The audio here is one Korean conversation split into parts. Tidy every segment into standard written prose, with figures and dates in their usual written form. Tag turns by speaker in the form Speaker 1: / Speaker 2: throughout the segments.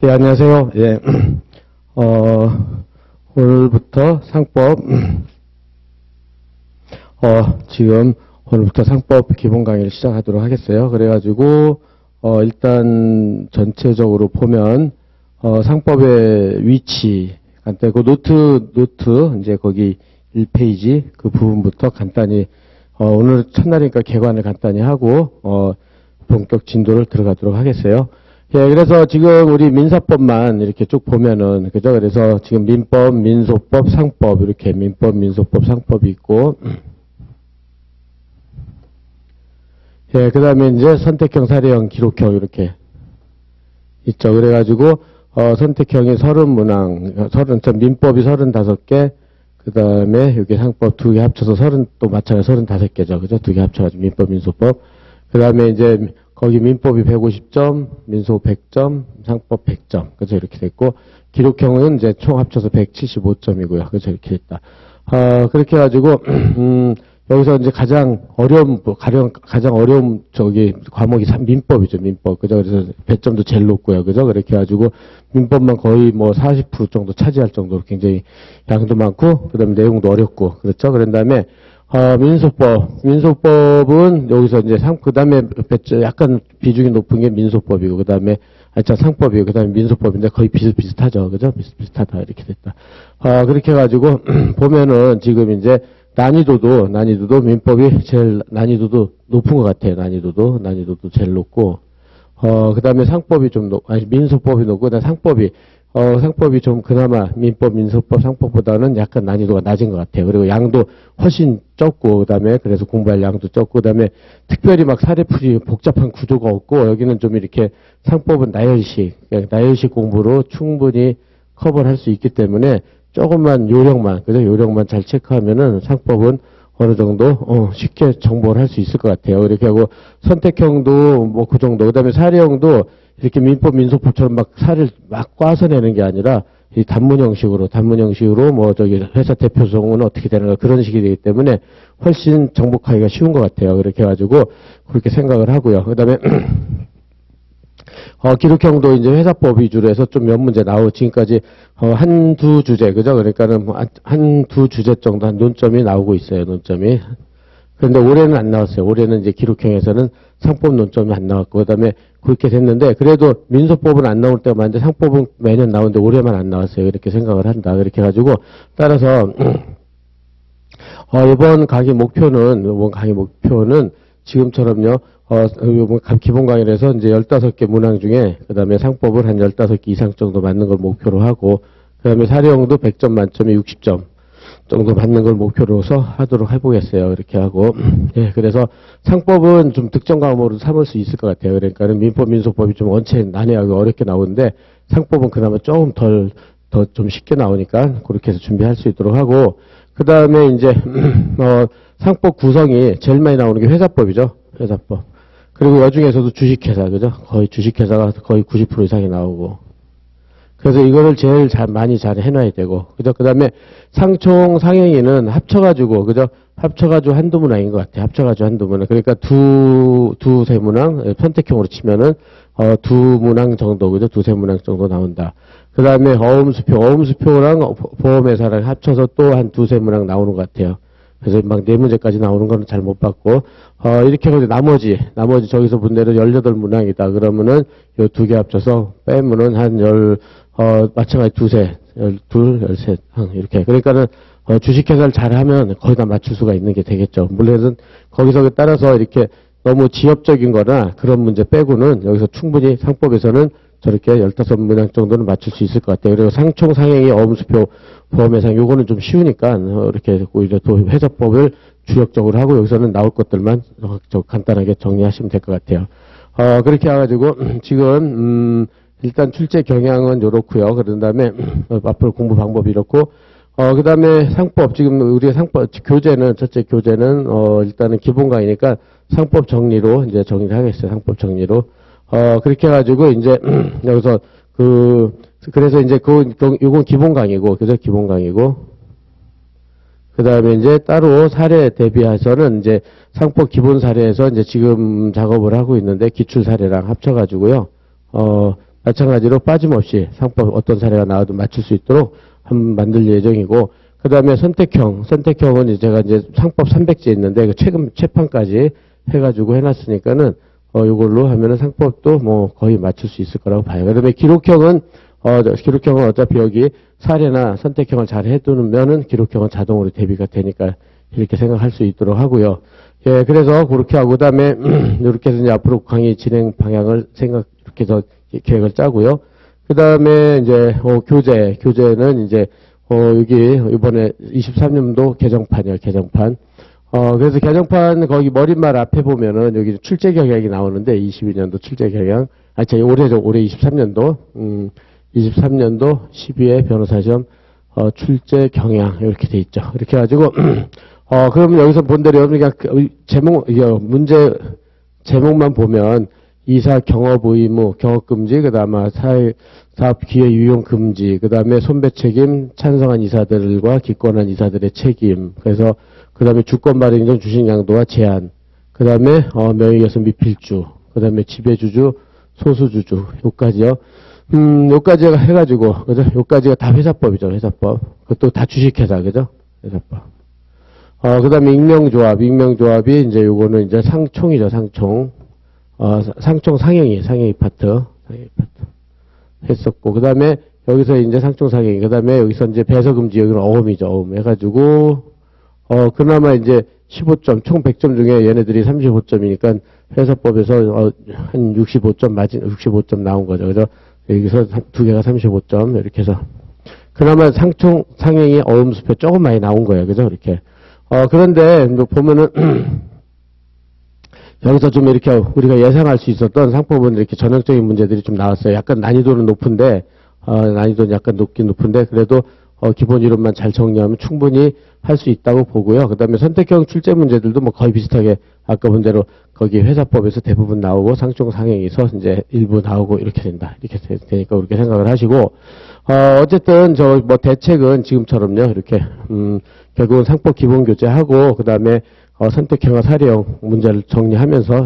Speaker 1: 네, 안녕하세요. 예, 오늘부터 상법, 지금 오늘부터 상법 기본 강의를 시작하도록 하겠어요. 그래가지고, 일단 전체적으로 보면, 상법의 위치, 간단히 그 노트, 이제 거기 1페이지 그 부분부터 간단히, 오늘 첫날이니까 개관을 간단히 하고, 본격 진도를 들어가도록 하겠어요. 예, 그래서 지금 우리 민사법만 이렇게 쭉 보면은, 그죠? 그래서 지금 민법, 민소법, 상법, 이렇게 민법, 민소법, 상법이 있고, 예, 그 다음에 이제 선택형, 사례형, 기록형, 이렇게 있죠. 그래가지고, 선택형이 30문항, 민법이 35개, 그 다음에 여기 상법 2개 합쳐서 또 마찬가지로 35개죠. 그죠? 2개 합쳐가지고 민법, 민소법. 그 다음에 이제 거기 민법이 150점, 민소 100점, 상법 100점. 그죠? 이렇게 됐고, 기록형은 이제 총 합쳐서 175점이고요. 그죠? 이렇게 됐다. 그렇게 해가지고, 여기서 이제 가장 어려운 과목이 민법이죠. 민법. 그죠? 그래서 배점도 제일 높고요. 그죠? 그렇게 해가지고, 민법만 거의 뭐 40% 정도 차지할 정도로 굉장히 양도 많고, 그 다음에 내용도 어렵고, 그렇죠? 그런 다음에, 민소법은 여기서 이제 그 다음에 약간 비중이 높은 게 민소법이고, 그 다음에, 상법이고, 그 다음에 민소법인데 거의 비슷하죠. 그죠? 비슷하다. 이렇게 됐다. 그렇게 해가지고, 보면은 지금 이제 난이도도 민법이 제일 난이도도 높은 것 같아요. 난이도도 제일 높고, 그 다음에 민소법이 높고, 그다음에 상법이 좀 그나마 민법, 민소법, 상법보다는 약간 난이도가 낮은 것 같아요. 그리고 양도 훨씬 적고, 그 다음에 그래서 공부할 양도 적고, 그 다음에 특별히 막 사례풀이 복잡한 구조가 없고, 여기는 좀 이렇게 상법은 나열식 공부로 충분히 커버를 할 수 있기 때문에 조금만 요령만 잘 체크하면은 상법은 어느 정도, 쉽게 정보를 할 수 있을 것 같아요. 이렇게 하고, 선택형도 뭐 그 정도, 그 다음에 사례형도 이렇게 민법, 민소법처럼 막 사례를 막 꽈서 내는 게 아니라, 이 단문 형식으로 회사 대표성은 어떻게 되는가 그런 식이 되기 때문에 훨씬 정복하기가 쉬운 것 같아요. 그렇게 해가지고, 그렇게 생각을 하고요. 그 다음에, 기록형도 이제 회사법 위주로 해서 좀 몇 문제 지금까지, 한두 주제, 그죠? 그러니까는 한두 주제 정도 한 논점이 나오고 있어요, 논점이. 그런데 올해는 안 나왔어요. 올해는 이제 기록형에서는 상법 논점이 안 나왔고, 그 다음에 그렇게 됐는데, 그래도 민소법은 안 나올 때가 많은데 상법은 매년 나오는데 올해만 안 나왔어요. 이렇게 생각을 한다. 그렇게 해가지고, 따라서, 이번 강의 목표는 지금처럼요, 기본 강의를 해서 이제 15개 문항 중에, 그 다음에 상법을 한 15개 이상 정도 맞는 걸 목표로 하고, 그 다음에 사례형도 100점 만점에 60점 정도 맞는 걸 목표로서 하도록 해보겠어요. 이렇게 하고. 예, 그래서 상법은 좀 특정 과목으로 삼을 수 있을 것 같아요. 그러니까는 민법, 민소법이 좀 원체 난해하고 어렵게 나오는데, 상법은 그나마 조금 더 좀 쉽게 나오니까, 그렇게 해서 준비할 수 있도록 하고, 그 다음에 이제, 상법 구성이 제일 많이 나오는 게 회사법이죠. 회사법. 그리고 여중에서도 주식회사, 그죠? 거의 주식회사가 거의 90% 이상이 나오고. 그래서 이거를 제일 많이 잘 해놔야 되고. 그죠? 그 다음에 상총, 상행위는 합쳐가지고, 그죠? 합쳐가지고 한두 문항인 것 같아요. 합쳐가지고 한두 문항. 그러니까 두세 문항, 선택형으로 치면은, 두 문항 정도, 그죠? 두세 문항 정도 나온다. 그 다음에 어음수표랑 보험회사랑 합쳐서 또 한 두세 문항 나오는 것 같아요. 그래서 막 4문제까지 나오는 거는 잘 못 봤고, 이렇게 해서 나머지 저기서 본 대로 18문항이다. 그러면은 요 두 개 합쳐서 빼면은 마찬가지 두세, 13, 이렇게. 그러니까는, 주식회사를 잘하면 거의 다 맞출 수가 있는 게 되겠죠. 물론 거기서 따라서 이렇게 너무 지엽적인 거나 그런 문제 빼고는 여기서 충분히 상법에서는 저렇게 15문항 정도는 맞출 수 있을 것 같아요. 그리고 상총, 상행위, 어음수표, 보험회상 요거는 좀 쉬우니까 이렇게 오히려 또 회사법을 주력적으로 하고 여기서는 나올 것들만 간단하게 정리하시면 될 것 같아요. 그렇게 해가지고 지금 일단 출제 경향은 요렇고요. 그런 다음에 앞으로 공부 방법이 이렇고 그 다음에 상법 지금 우리의 상법 첫째 교재는 일단은 기본 강의니까 상법 정리로 이제 정리를 하겠어요. 상법 정리로 그렇게 해가지고 이제 여기서 그래서 이제 요건 기본 강의고, 그죠? 기본 강의고. 그 다음에 이제 따로 사례 대비해서는 이제 상법 기본 사례에서 이제 지금 작업을 하고 있는데 기출 사례랑 합쳐가지고요. 마찬가지로 빠짐없이 상법 어떤 사례가 나와도 맞출 수 있도록 한번 만들 예정이고, 그 다음에 선택형은 제가 이제 상법 300제 있는데, 최근 채판까지 해가지고 해놨으니까는, 요걸로 하면은 상법도 뭐 거의 맞출 수 있을 거라고 봐요. 그 다음에 기록형은 어차피 여기 사례나 선택형을 잘 해두면은 기록형은 자동으로 대비가 되니까 이렇게 생각할 수 있도록 하고요. 예, 그래서 그렇게 하고, 그 다음에, 이렇게 해서 이제 앞으로 강의 진행 방향을 이렇게 해서 계획을 짜고요. 그 다음에 이제, 교재는 이제, 여기 이번에 23년도 개정판이에요, 개정판. 그래서 개정판 거기 머릿말 앞에 보면은 여기 출제 경향이 나오는데 22년도 출제 경향. 올해 23년도, 23년도 12회 변호사 시험, 출제 경향 이렇게 돼 있죠. 이렇게 해가지고, 그럼 여기서 본 대로 그냥 문제 제목만 보면 이사 경업 의무, 경업 금지, 그 다음에 사업 기회 유용 금지, 그 다음에 손배 책임, 찬성한 이사들과 기권한 이사들의 책임, 그래서 그 다음에 주권 발행 전 주식 양도와 제한, 그 다음에 명의훼손 및 필주, 그 다음에 지배주주, 소수주주, 요까지요. 요까지 해가지고, 그죠? 요까지가 다 회사법이죠, 회사법. 그것도 다 주식회사, 그죠? 회사법. 그 다음에 익명조합이 이제 요거는 이제 상총이죠, 상총. 상총 상행위 파트. 했었고, 그 다음에 여기서 이제 상총 상행위, 그 다음에 여기서 이제 배서금지, 여기는 어음이죠, 어음. 해가지고, 그나마 이제 15점, 총 100점 중에 얘네들이 35점이니까 회사법에서 한 65점 나온 거죠, 그죠? 여기서 두 개가 35점, 이렇게 해서. 그나마 상총 상행위 어음수표 조금 많이 나온 거예요, 그죠? 이렇게. 그런데, 보면은, 여기서 좀 이렇게 우리가 예상할 수 있었던 상법은 이렇게 전형적인 문제들이 좀 나왔어요. 약간 난이도는 높은데, 난이도는 약간 높은데, 그래도, 기본 이론만 잘 정리하면 충분히 할 수 있다고 보고요. 그 다음에 선택형 출제 문제들도 뭐 거의 비슷하게 아까 본 대로 거기 회사법에서 대부분 나오고 상총 상행에서 이제 일부 나오고 이렇게 된다. 이렇게 되니까 그렇게 생각을 하시고, 어쨌든 대책은 지금처럼요. 이렇게, 결국은 상법 기본 교재하고, 그 다음에 선택형과 사례형 문제를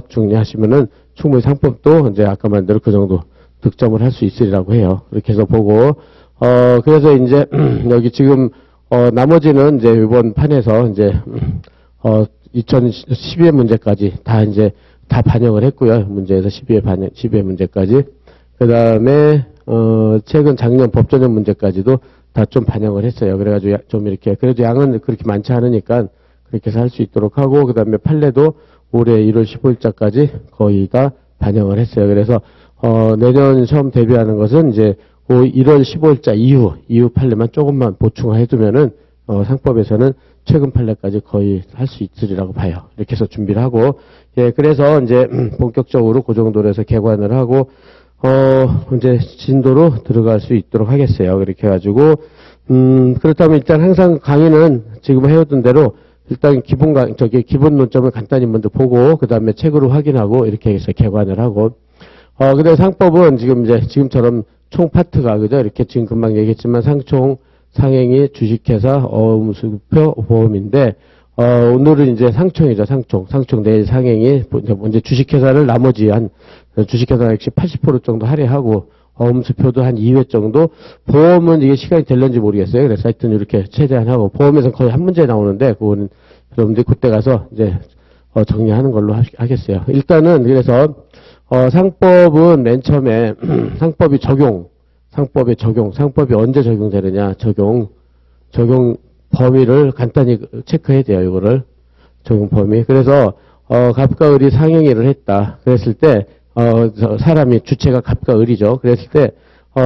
Speaker 1: 정리하시면은 충분히 상법도 이제 아까 말대로 그 정도 득점을 할 수 있으리라고 해요. 이렇게 해서 보고, 그래서 이제 여기 지금 나머지는 이제 이번 판에서 이제 2012회 문제까지 다 반영을 했고요. 문제에서 12회 문제까지. 그다음에 최근 작년 법전형 문제까지도 다 좀 반영을 했어요. 그래가지고 좀 이렇게 그래도 양은 그렇게 많지 않으니까 그렇게 해서 할 수 있도록 하고, 그다음에 판례도 올해 1월 15일자까지 거의 다 반영을 했어요. 그래서 내년 시험 대비하는 것은 이제 1월 15일자 이후 판례만 조금만 보충해두면은 상법에서는 최근 판례까지 거의 할 수 있으리라고 봐요. 이렇게 해서 준비를 하고, 예, 그래서 이제 본격적으로 그 정도로 해서 개관을 하고 이제 진도로 들어갈 수 있도록 하겠어요. 그렇게 해가지고 그렇다면 일단 항상 강의는 지금 해오던 대로 일단 기본 논점을 간단히 먼저 보고 그 다음에 책으로 확인하고 이렇게 해서 개관을 하고, 그다음에 상법은 지금처럼 총 파트가, 그죠? 이렇게 지금 금방 얘기했지만 상총, 상행위, 주식회사, 어음수표, 보험인데, 오늘은 이제 상총이죠, 상총 내일 상행위, 이제 주식회사를 나머지 주식회사 역시 80% 정도 할애하고, 어음수표도 한 2회 정도, 보험은 이게 시간이 될런지 모르겠어요. 그래서 하여튼 이렇게 최대한 하고, 보험에서는 거의 한 문제 나오는데, 그거는 여러분들이 그때 가서 이제, 정리하는 걸로 하겠어요. 일단은, 그래서, 상법은 맨 처음에 상법의 상법이 언제 적용되느냐, 적용 범위를 간단히 체크해야 돼요, 이거를. 적용 범위. 그래서, 갑과 을이 상행위를 했다. 그랬을 때, 사람이, 주체가 갑과 을이죠. 그랬을 때,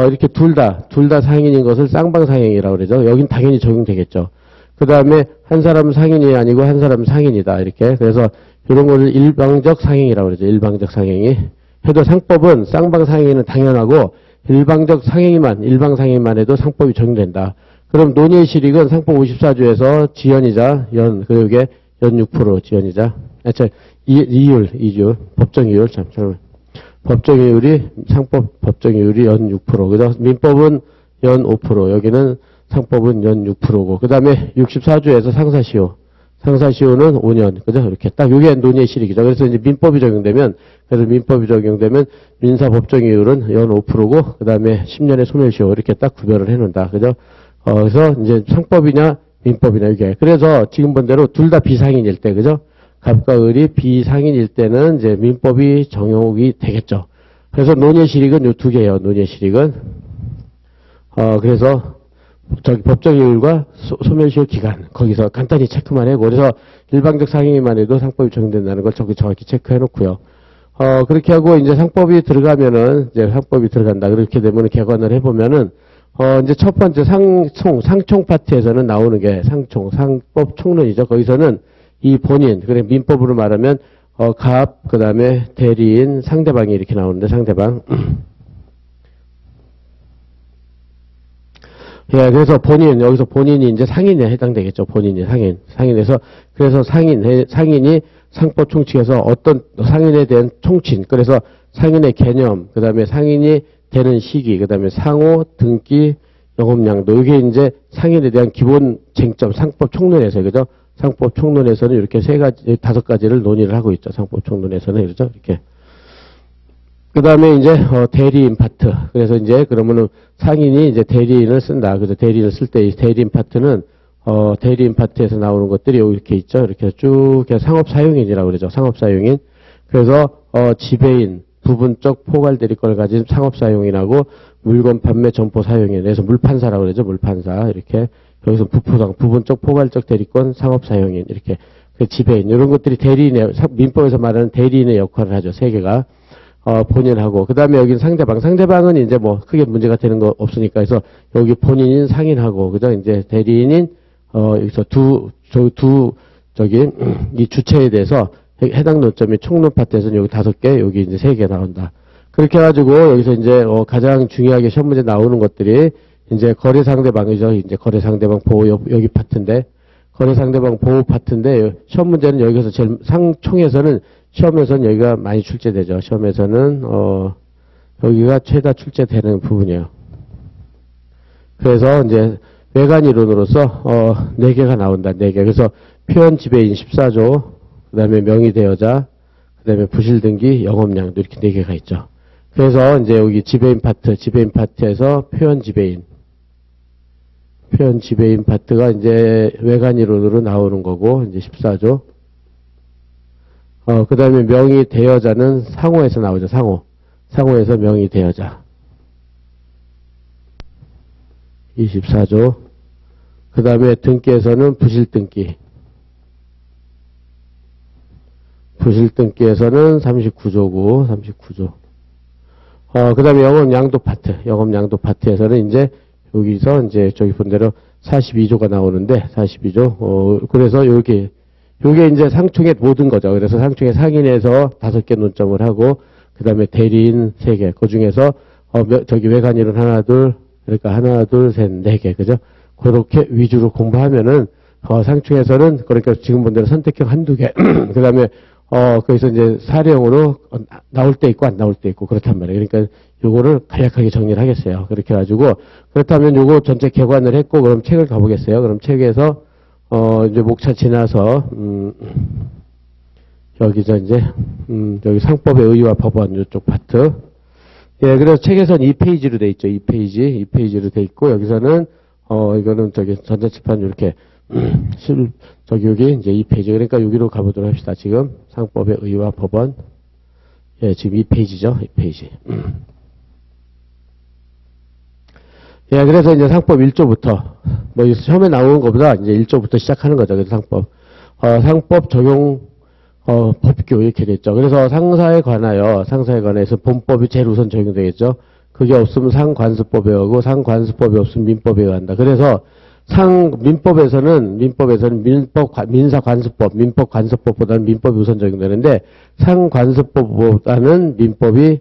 Speaker 1: 이렇게 둘 다 상인인 것을 쌍방상행이라고 그러죠. 여긴 당연히 적용되겠죠. 그 다음에 한 사람은 상인이 아니고 한 사람은 상인이다. 이렇게. 그래서 이런 거를 일방적 상행이라고 그러죠. 일방적 상행이. 해도 상법은 쌍방상행위는 당연하고 일방 상행위만 해도 상법이 적용된다. 그럼 논의의 실익은 상법 54조에서 지연이자 그리고 이게 연 6% 지연이자. 이율, 법정이율, 법정이율이, 상법 법정이율이 연 6%. 그죠? 민법은 연 5%. 여기는 상법은 연 6%고. 그 다음에 64조에서 상사시효는 5년. 그죠? 이렇게 딱 요게 논의의 실익이죠. 그래서 이제 민법이 적용되면, 민사법정이율은 연 5%고, 그 다음에 10년의 소멸시효. 이렇게 딱 구별을 해놓는다. 그죠? 그래서 이제 상법이냐, 민법이냐, 이게. 그래서 지금 본 대로 둘 다 비상인일 때, 그죠? 갑과 을이 비상인일 때는 이제 민법이 적용이 되겠죠. 그래서 논의의 실익은 요 두 개예요. 논의의 실익은. 그래서 법정이율과 소멸시효 기간 거기서 간단히 체크만 하고 그래서 일방적 상행위만 해도 상법이 적용된다는 걸 저기 정확히 체크해 놓고요. 그렇게 하고 이제 상법이 들어가면은 이제 상법이 들어간다. 그렇게 되면 개관을 해보면은 이제 첫 번째 상총 파트에서는 나오는 게 상법 총론이죠. 거기서는 이 본인, 그래 민법으로 말하면 갑, 그 다음에 대리인, 상대방이 이렇게 나오는데 상대방. 예, 그래서 여기서 본인이 이제 상인에 해당되겠죠. 본인이 상인에서, 그래서 상인이 상법 총칙에서 어떤 상인에 대한 총칙, 그래서 상인의 개념, 그 다음에 상인이 되는 시기, 그 다음에 상호, 등기, 영업량도, 이게 이제 상인에 대한 기본 쟁점, 상법 총론에서, 그죠? 상법 총론에서는 이렇게 5가지를 논의를 하고 있죠. 상법 총론에서는, 그렇죠? 이렇게. 그 다음에 이제, 대리인 파트. 그래서 이제, 그러면은 상인이 이제 대리인을 쓴다. 그래서 대리인을 쓸 때 이 대리인 파트는, 대리인 파트에서 나오는 것들이 여기 이렇게 있죠. 이렇게 쭉, 상업사용인이라고 그러죠. 상업사용인. 그래서, 지배인, 부분적 포괄 대리권을 가진 상업사용인하고 물건 판매 점포 사용인. 그래서 물판사라고 그러죠. 물판사. 이렇게. 여기서 부포상, 부분적 포괄적 대리권 상업사용인. 이렇게. 그 지배인. 이런 것들이 대리인의, 민법에서 말하는 대리인의 역할을 하죠. 3개가. 본인하고. 그 다음에 여기는 상대방. 상대방은 이제 뭐 크게 문제가 되는 거 없으니까 해서 여기 본인인 상인하고, 그죠? 이제 대리인인, 여기서 이 주체에 대해서 해당 논점이 총론 파트에서는 여기 5개, 여기 이제 3개 나온다. 그렇게 해가지고 여기서 이제 가장 중요하게 시험 문제 나오는 것들이 이제 거래 상대방이죠. 이제 거래 상대방 보호 여기 파트인데, 거래 상대방 보호 파트인데 시험 문제는 여기서 제일 상총에서는 시험에서는 여기가 많이 출제되죠. 시험에서는 여기가 최다 출제되는 부분이에요. 그래서 이제 외관 이론으로서 4개가 나온다. 4개. 그래서 표현 지배인 14조, 그다음에 명의 대여자, 그다음에 부실 등기, 영업량도 이렇게 4개가 있죠. 그래서 이제 여기 지배인 파트에서 표현 지배인 파트가 이제 외관 이론으로 나오는 거고 이제 14조. 그 다음에 명의 대여자는 상호에서 나오죠. 상호에서 명의 대여자. 24조. 그 다음에 등기에서는 부실등기. 부실등기에서는 39조고, 39조. 그 다음에 영업양도 파트에서는 이제 여기서 이제 저기 본 대로 42조가 나오는데, 42조. 그래서 요게 이제 상총의 모든 거죠. 그래서 상총의 상인에서 5개 논점을 하고, 그 다음에 대리인 3개. 그 중에서, 저기 외관이론 그러니까 하나, 둘, 셋, 4개. 그죠? 그렇게 위주로 공부하면은, 상총에서는, 그러니까 지금 본 대로 선택형 1-2개. 그 다음에, 거기서 이제 사례형으로 나올 때 있고 안 나올 때 있고 그렇단 말이에요. 그러니까 요거를 간략하게 정리를 하겠어요. 그렇게 해가지고, 그렇다면 요거 전체 개관을 했고, 그럼 책을 가보겠어요. 그럼 책에서, 이제 목차 지나서, 여기서 이제, 여기 상법의 의의와 법원 요쪽 파트. 예, 그래서 책에서는 2페이지로 돼 있죠. 2페이지로 돼 있고, 여기서는, 이거는 저기 전자칠판 이렇게, 여기 이제 2페이지. 그러니까 여기로 가보도록 합시다. 지금 상법의 의의와 법원. 예, 지금 2페이지죠. 2페이지. 예, 그래서 이제 상법 1조부터, 뭐, 처음에 나오는 것보다 이제 1조부터 시작하는 거죠. 그래서 상법 적용, 법규, 이렇게 됐죠. 그래서 상사에 관해서 본법이 제일 우선 적용되겠죠. 그게 없으면 상관습법에 하고, 상관습법이 없으면 민법에 한다. 그래서 민법에서는 민사관습법, 민법관습법보다는 민법이 우선 적용되는데, 상관습법보다는 민법이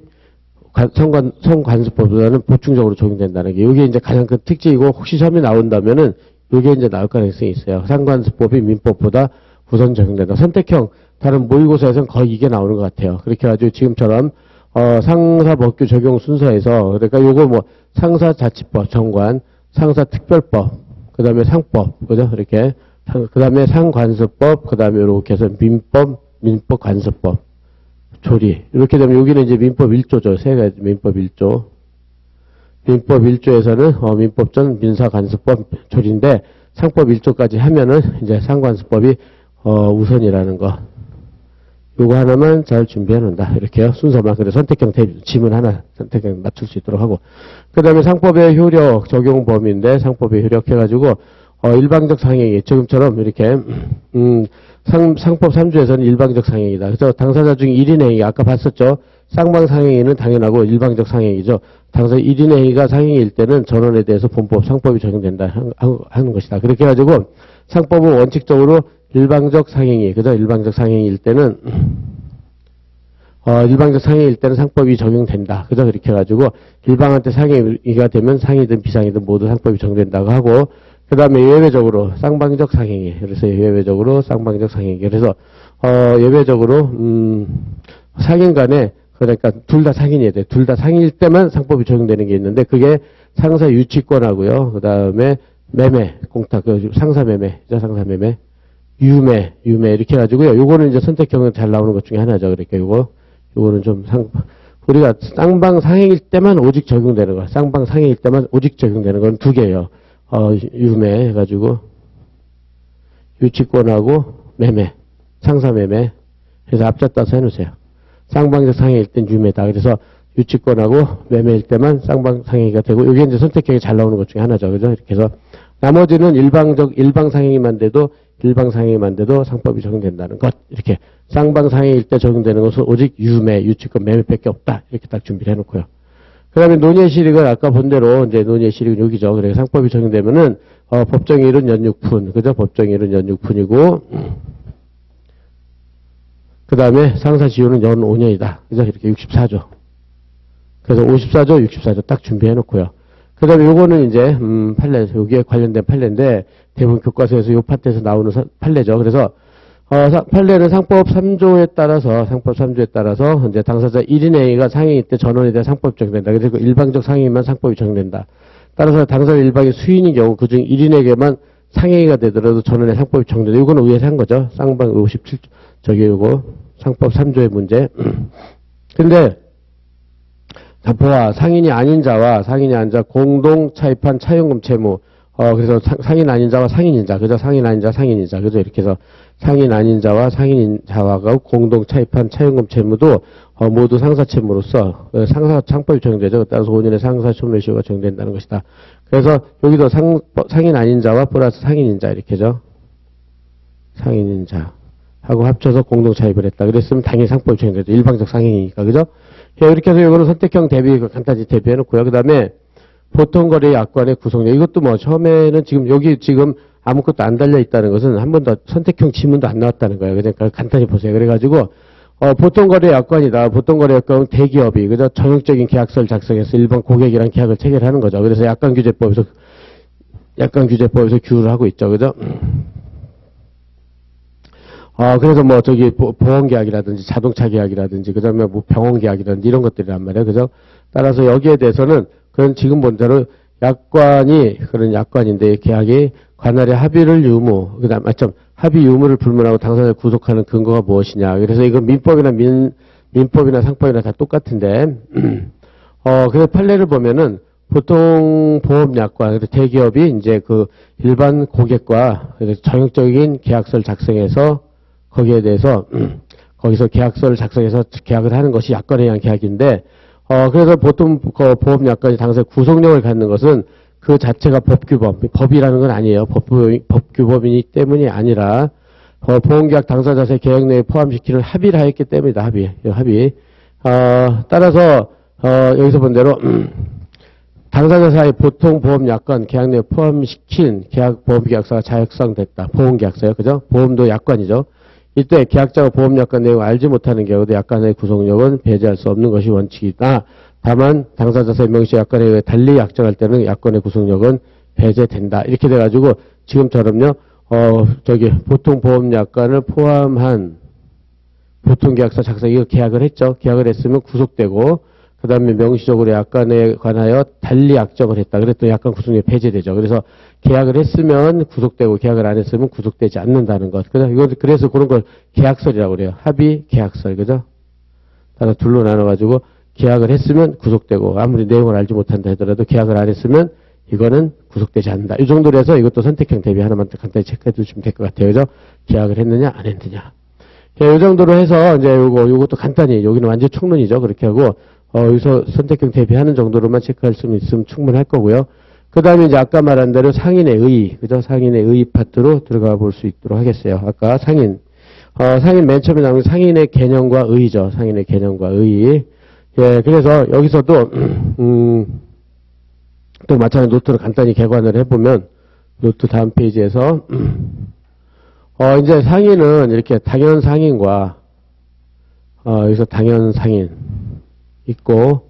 Speaker 1: 성관습법보다는 보충적으로 적용된다는 게, 이게 이제 가장 큰 특징이고, 혹시 시험에 나온다면은, 이게 이제 나올 가능성이 있어요. 상관습법이 민법보다 우선 적용된다. 선택형, 다른 모의고사에서는 거의 이게 나오는 것 같아요. 그렇게 해가지고 지금처럼, 상사법규 적용 순서에서, 그러니까 요거 뭐, 상사자치법, 정관, 상사특별법, 그 다음에 상법, 그죠? 이렇게, 그 다음에 상관습법, 그 다음에 이렇게 해서 민법관습법, 조리. 이렇게 되면 여기는 이제 민법 1조죠. 세 가지 민법 1조. 민법 1조에서는 민법전, 민사관습법, 조리인데 상법 1조까지 하면은 이제 상관습법이 우선이라는 거. 요거 하나만 잘 준비해 놓는다. 이렇게요. 순서만. 그래서 선택형 지문 하나 선택형 맞출 수 있도록 하고. 그 다음에 상법의 효력 적용 범위인데 상법의 효력 해가지고 일방적 상행이 지금처럼 이렇게 상법 3조에서는 일방적 상행이다. 그래서 당사자 중 1인 행위 아까 봤었죠. 쌍방 상행위는 당연하고 일방적 상행이죠. 당사자 1인 행위가 상행일 때는 전원에 대해서 본법 상법이 적용된다 하는 것이다. 그렇게 해가지고 상법은 원칙적으로 일방적 상행위, 그죠? 일방적 상행일 때는 일방적 상행일 때는 상법이 적용된다. 그죠? 그렇게 해가지고 일방한테 상행위가 되면 상이든 비상이든 모두 상법이 적용된다고 하고, 그 다음에 예외적으로 쌍방적 상행위. 그래서 예외적으로 쌍방적 상행위. 그래서 예외적으로 상인 간에 그러니까 둘 다 상인이어야 돼. 둘 다 상인일 때만 상법이 적용되는 게 있는데 그게 상사 유치권하고요. 그 다음에 매매, 공탁, 상사 매매, 유매 이렇게 해가지고요. 요거는 이제 선택형은 잘 나오는 것 중에 하나죠. 그러니까 요거는 좀 우리가 쌍방 상행일 때만 오직 적용되는 거. 쌍방 상행일 때만 오직 적용되는 건 두 개예요. 유매 해가지고 유치권하고 매매, 상사 매매. 그래서 앞잡다서 해놓으세요. 쌍방적 상행일 땐 유매다. 그래서 유치권하고 매매일 때만 쌍방 상행위가 되고, 이게 이제 선택형이 잘 나오는 것 중에 하나죠. 그죠? 이렇게 해서 나머지는 일방 상행위만 돼도 상법이 적용된다는 것. 이렇게 쌍방 상행일 때 적용되는 것은 오직 유매, 유치권, 매매밖에 없다. 이렇게 딱 준비를 해놓고요. 그 다음에 논의의 실익은 아까 본 대로 이제 논의의 실익은 여기죠. 그래서 상법이 적용되면은 법정일은 연육분, 그죠? 법정일은 연육분이고, 그 다음에 상사지효는 연 5년이다. 그죠? 이렇게 64조. 그래서 54조, 64조 딱 준비해 놓고요. 그 다음에 요거는 이제, 판례, 여기에 관련된 판례인데, 대부분 교과서에서 요 파트에서 나오는 판례죠. 그래서, 판례는 상법 3조에 따라서, 이제 당사자 1인 행위가 상행일 때 전원에 대한 상법이 적용된다. 그리고 일방적 상행위만 상법이 적용된다. 따라서 당사자 일방이 수인인 경우, 그중 1인에게만 상행위가 되더라도 전원의 상법이 적용된다. 요거는 의회에서 한 거죠. 쌍방 57, 요거, 상법 3조의 문제. 근데, 자, 보아, 상인이 아닌 자와 공동 차입한 차용금 채무. 그래서 상인 아닌 자와 상인인자. 그죠? 상인 아닌 자, 상인인자. 그죠? 이렇게 해서 상인 아닌 자와 상인인자와 공동 차입한 차용금 채무도 모두 상사 채무로서 상법이 적용되죠. 따라서 5년의 상사 소멸시효가 적용된다는 것이다. 그래서 여기도 상인 아닌 자와 플러스 상인인자 이렇게죠. 상인인자 하고 합쳐서 공동 차입을 했다. 그랬으면 당연히 상법이 적용되죠. 일방적 상행이니까. 그죠? 이렇게 해서 이거는 선택형 대비 간단히 대비해 놓고요. 그 다음에 보통거래 약관의 구성력. 이것도 뭐 처음에는 여기 아무것도 안 달려 있다는 것은 한 번도 선택형 지문도 안 나왔다는 거예요. 그러니까 간단히 보세요. 그래가지고 보통거래 약관이다. 보통거래 약관은 대기업이 그죠? 전형적인 계약서를 작성해서 일반 고객이랑 계약을 체결하는 거죠. 그래서 약관규제법에서 규율을 하고 있죠. 그죠? 그래서 뭐 보험계약이라든지 자동차 계약이라든지 그 다음에 뭐 병원 계약이라든지 이런 것들이란 말이에요. 그죠? 따라서 여기에 대해서는 그런 지금 본 대로 그런 약관인데 계약이 관할의 합의를 유무, 그 다음, 합의 유무를 불문하고 당사자를 구속하는 근거가 무엇이냐. 그래서 이건 민법이나 상법이나 다 똑같은데, 그래서 판례를 보면은 보통 보험 약관, 대기업이 이제 일반 고객과 전형적인 계약서를 작성해서 거기에 대해서 거기서 계약서를 작성해서 계약을 하는 것이 약관에 의한 계약인데 그래서 보통 보험 약관이 당사자 구속력을 갖는 것은 그 자체가 법이라는 건 아니에요. 법규범이기 때문이 아니라 보험계약 당사자의 계약 내에 포함시키는 합의를 하였기 때문이다. 합의. 따라서 여기서 본 대로 당사자 사이 보통 보험 약관 계약 내에 포함시킨 보험계약서가 자역성됐다. 보험계약서요. 그죠? 보험도 약관이죠. 이때 계약자가 보험약관 내용을 알지 못하는 경우도 약관의 구속력은 배제할 수 없는 것이 원칙이다. 다만 당사자의 명시 약관에 의해 달리 약정할 때는 약관의 구속력은 배제된다. 이렇게 돼가지고 지금처럼요. 보통 보험약관을 포함한 보통계약서 작성 이거 계약을 했죠. 계약을 했으면 구속되고 그 다음에 명시적으로 약관에 관하여 달리 약정을 했다. 그랬더니 약관 구속력이 배제되죠. 그래서 계약을 했으면 구속되고 계약을 안 했으면 구속되지 않는다는 것. 그래서 그런 걸 계약설이라고 그래요. 합의 계약설. 그죠? 따라 둘로 나눠가지고 계약을 했으면 구속되고 아무리 내용을 알지 못한다 하더라도 계약을 안 했으면 이거는 구속되지 않는다. 이 정도로 해서 이것도 선택형 대비 하나만 간단히 체크해 두시면 될 것 같아요. 그죠? 계약을 했느냐, 안 했느냐. 이 정도로 해서 이제 요것도 간단히, 여기는 완전 총론이죠. 그렇게 하고, 여기서 선택형 대비하는 정도로만 체크할 수 있으면 충분할 거고요. 그 다음에 이제 아까 말한 대로 상인의 의의, 그죠? 상인의 의의 파트로 들어가 볼 수 있도록 하겠어요. 아까 상인. 상인 맨 처음에 나온 상인의 개념과 의의죠. 상인의 개념과 의의. 예, 그래서 여기서도, 또 마찬가지 노트를 간단히 개관을 해보면, 노트 다음 페이지에서, 이제 상인은 이렇게 당연 상인과, 여기서 당연 상인 있고,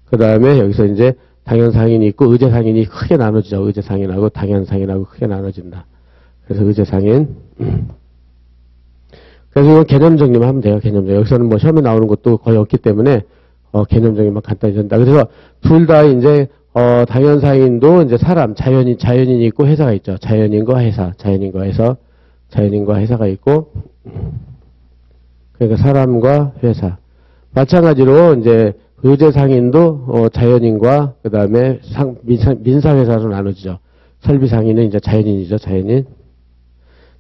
Speaker 1: 그 다음에 여기서 이제 당연 상인이 있고, 의제 상인이 크게 나눠지죠. 의제 상인하고 당연 상인하고 크게 나눠진다. 그래서 의제 상인. 그래서 이건 개념 정리만 하면 돼요. 개념 정리. 여기서는 뭐 시험에 나오는 것도 거의 없기 때문에, 개념 정리만 간단히 된다. 그래서 둘 다 이제, 당연 상인도 이제 사람, 자연인이 있고 회사가 있죠. 자연인과 회사, 자연인과 회사가 있고, 그러니까 사람과 회사. 마찬가지로 이제 의제 상인도 자연인과 그 다음에 민사회사로 나눠지죠. 설비 상인은 이제 자연인이죠.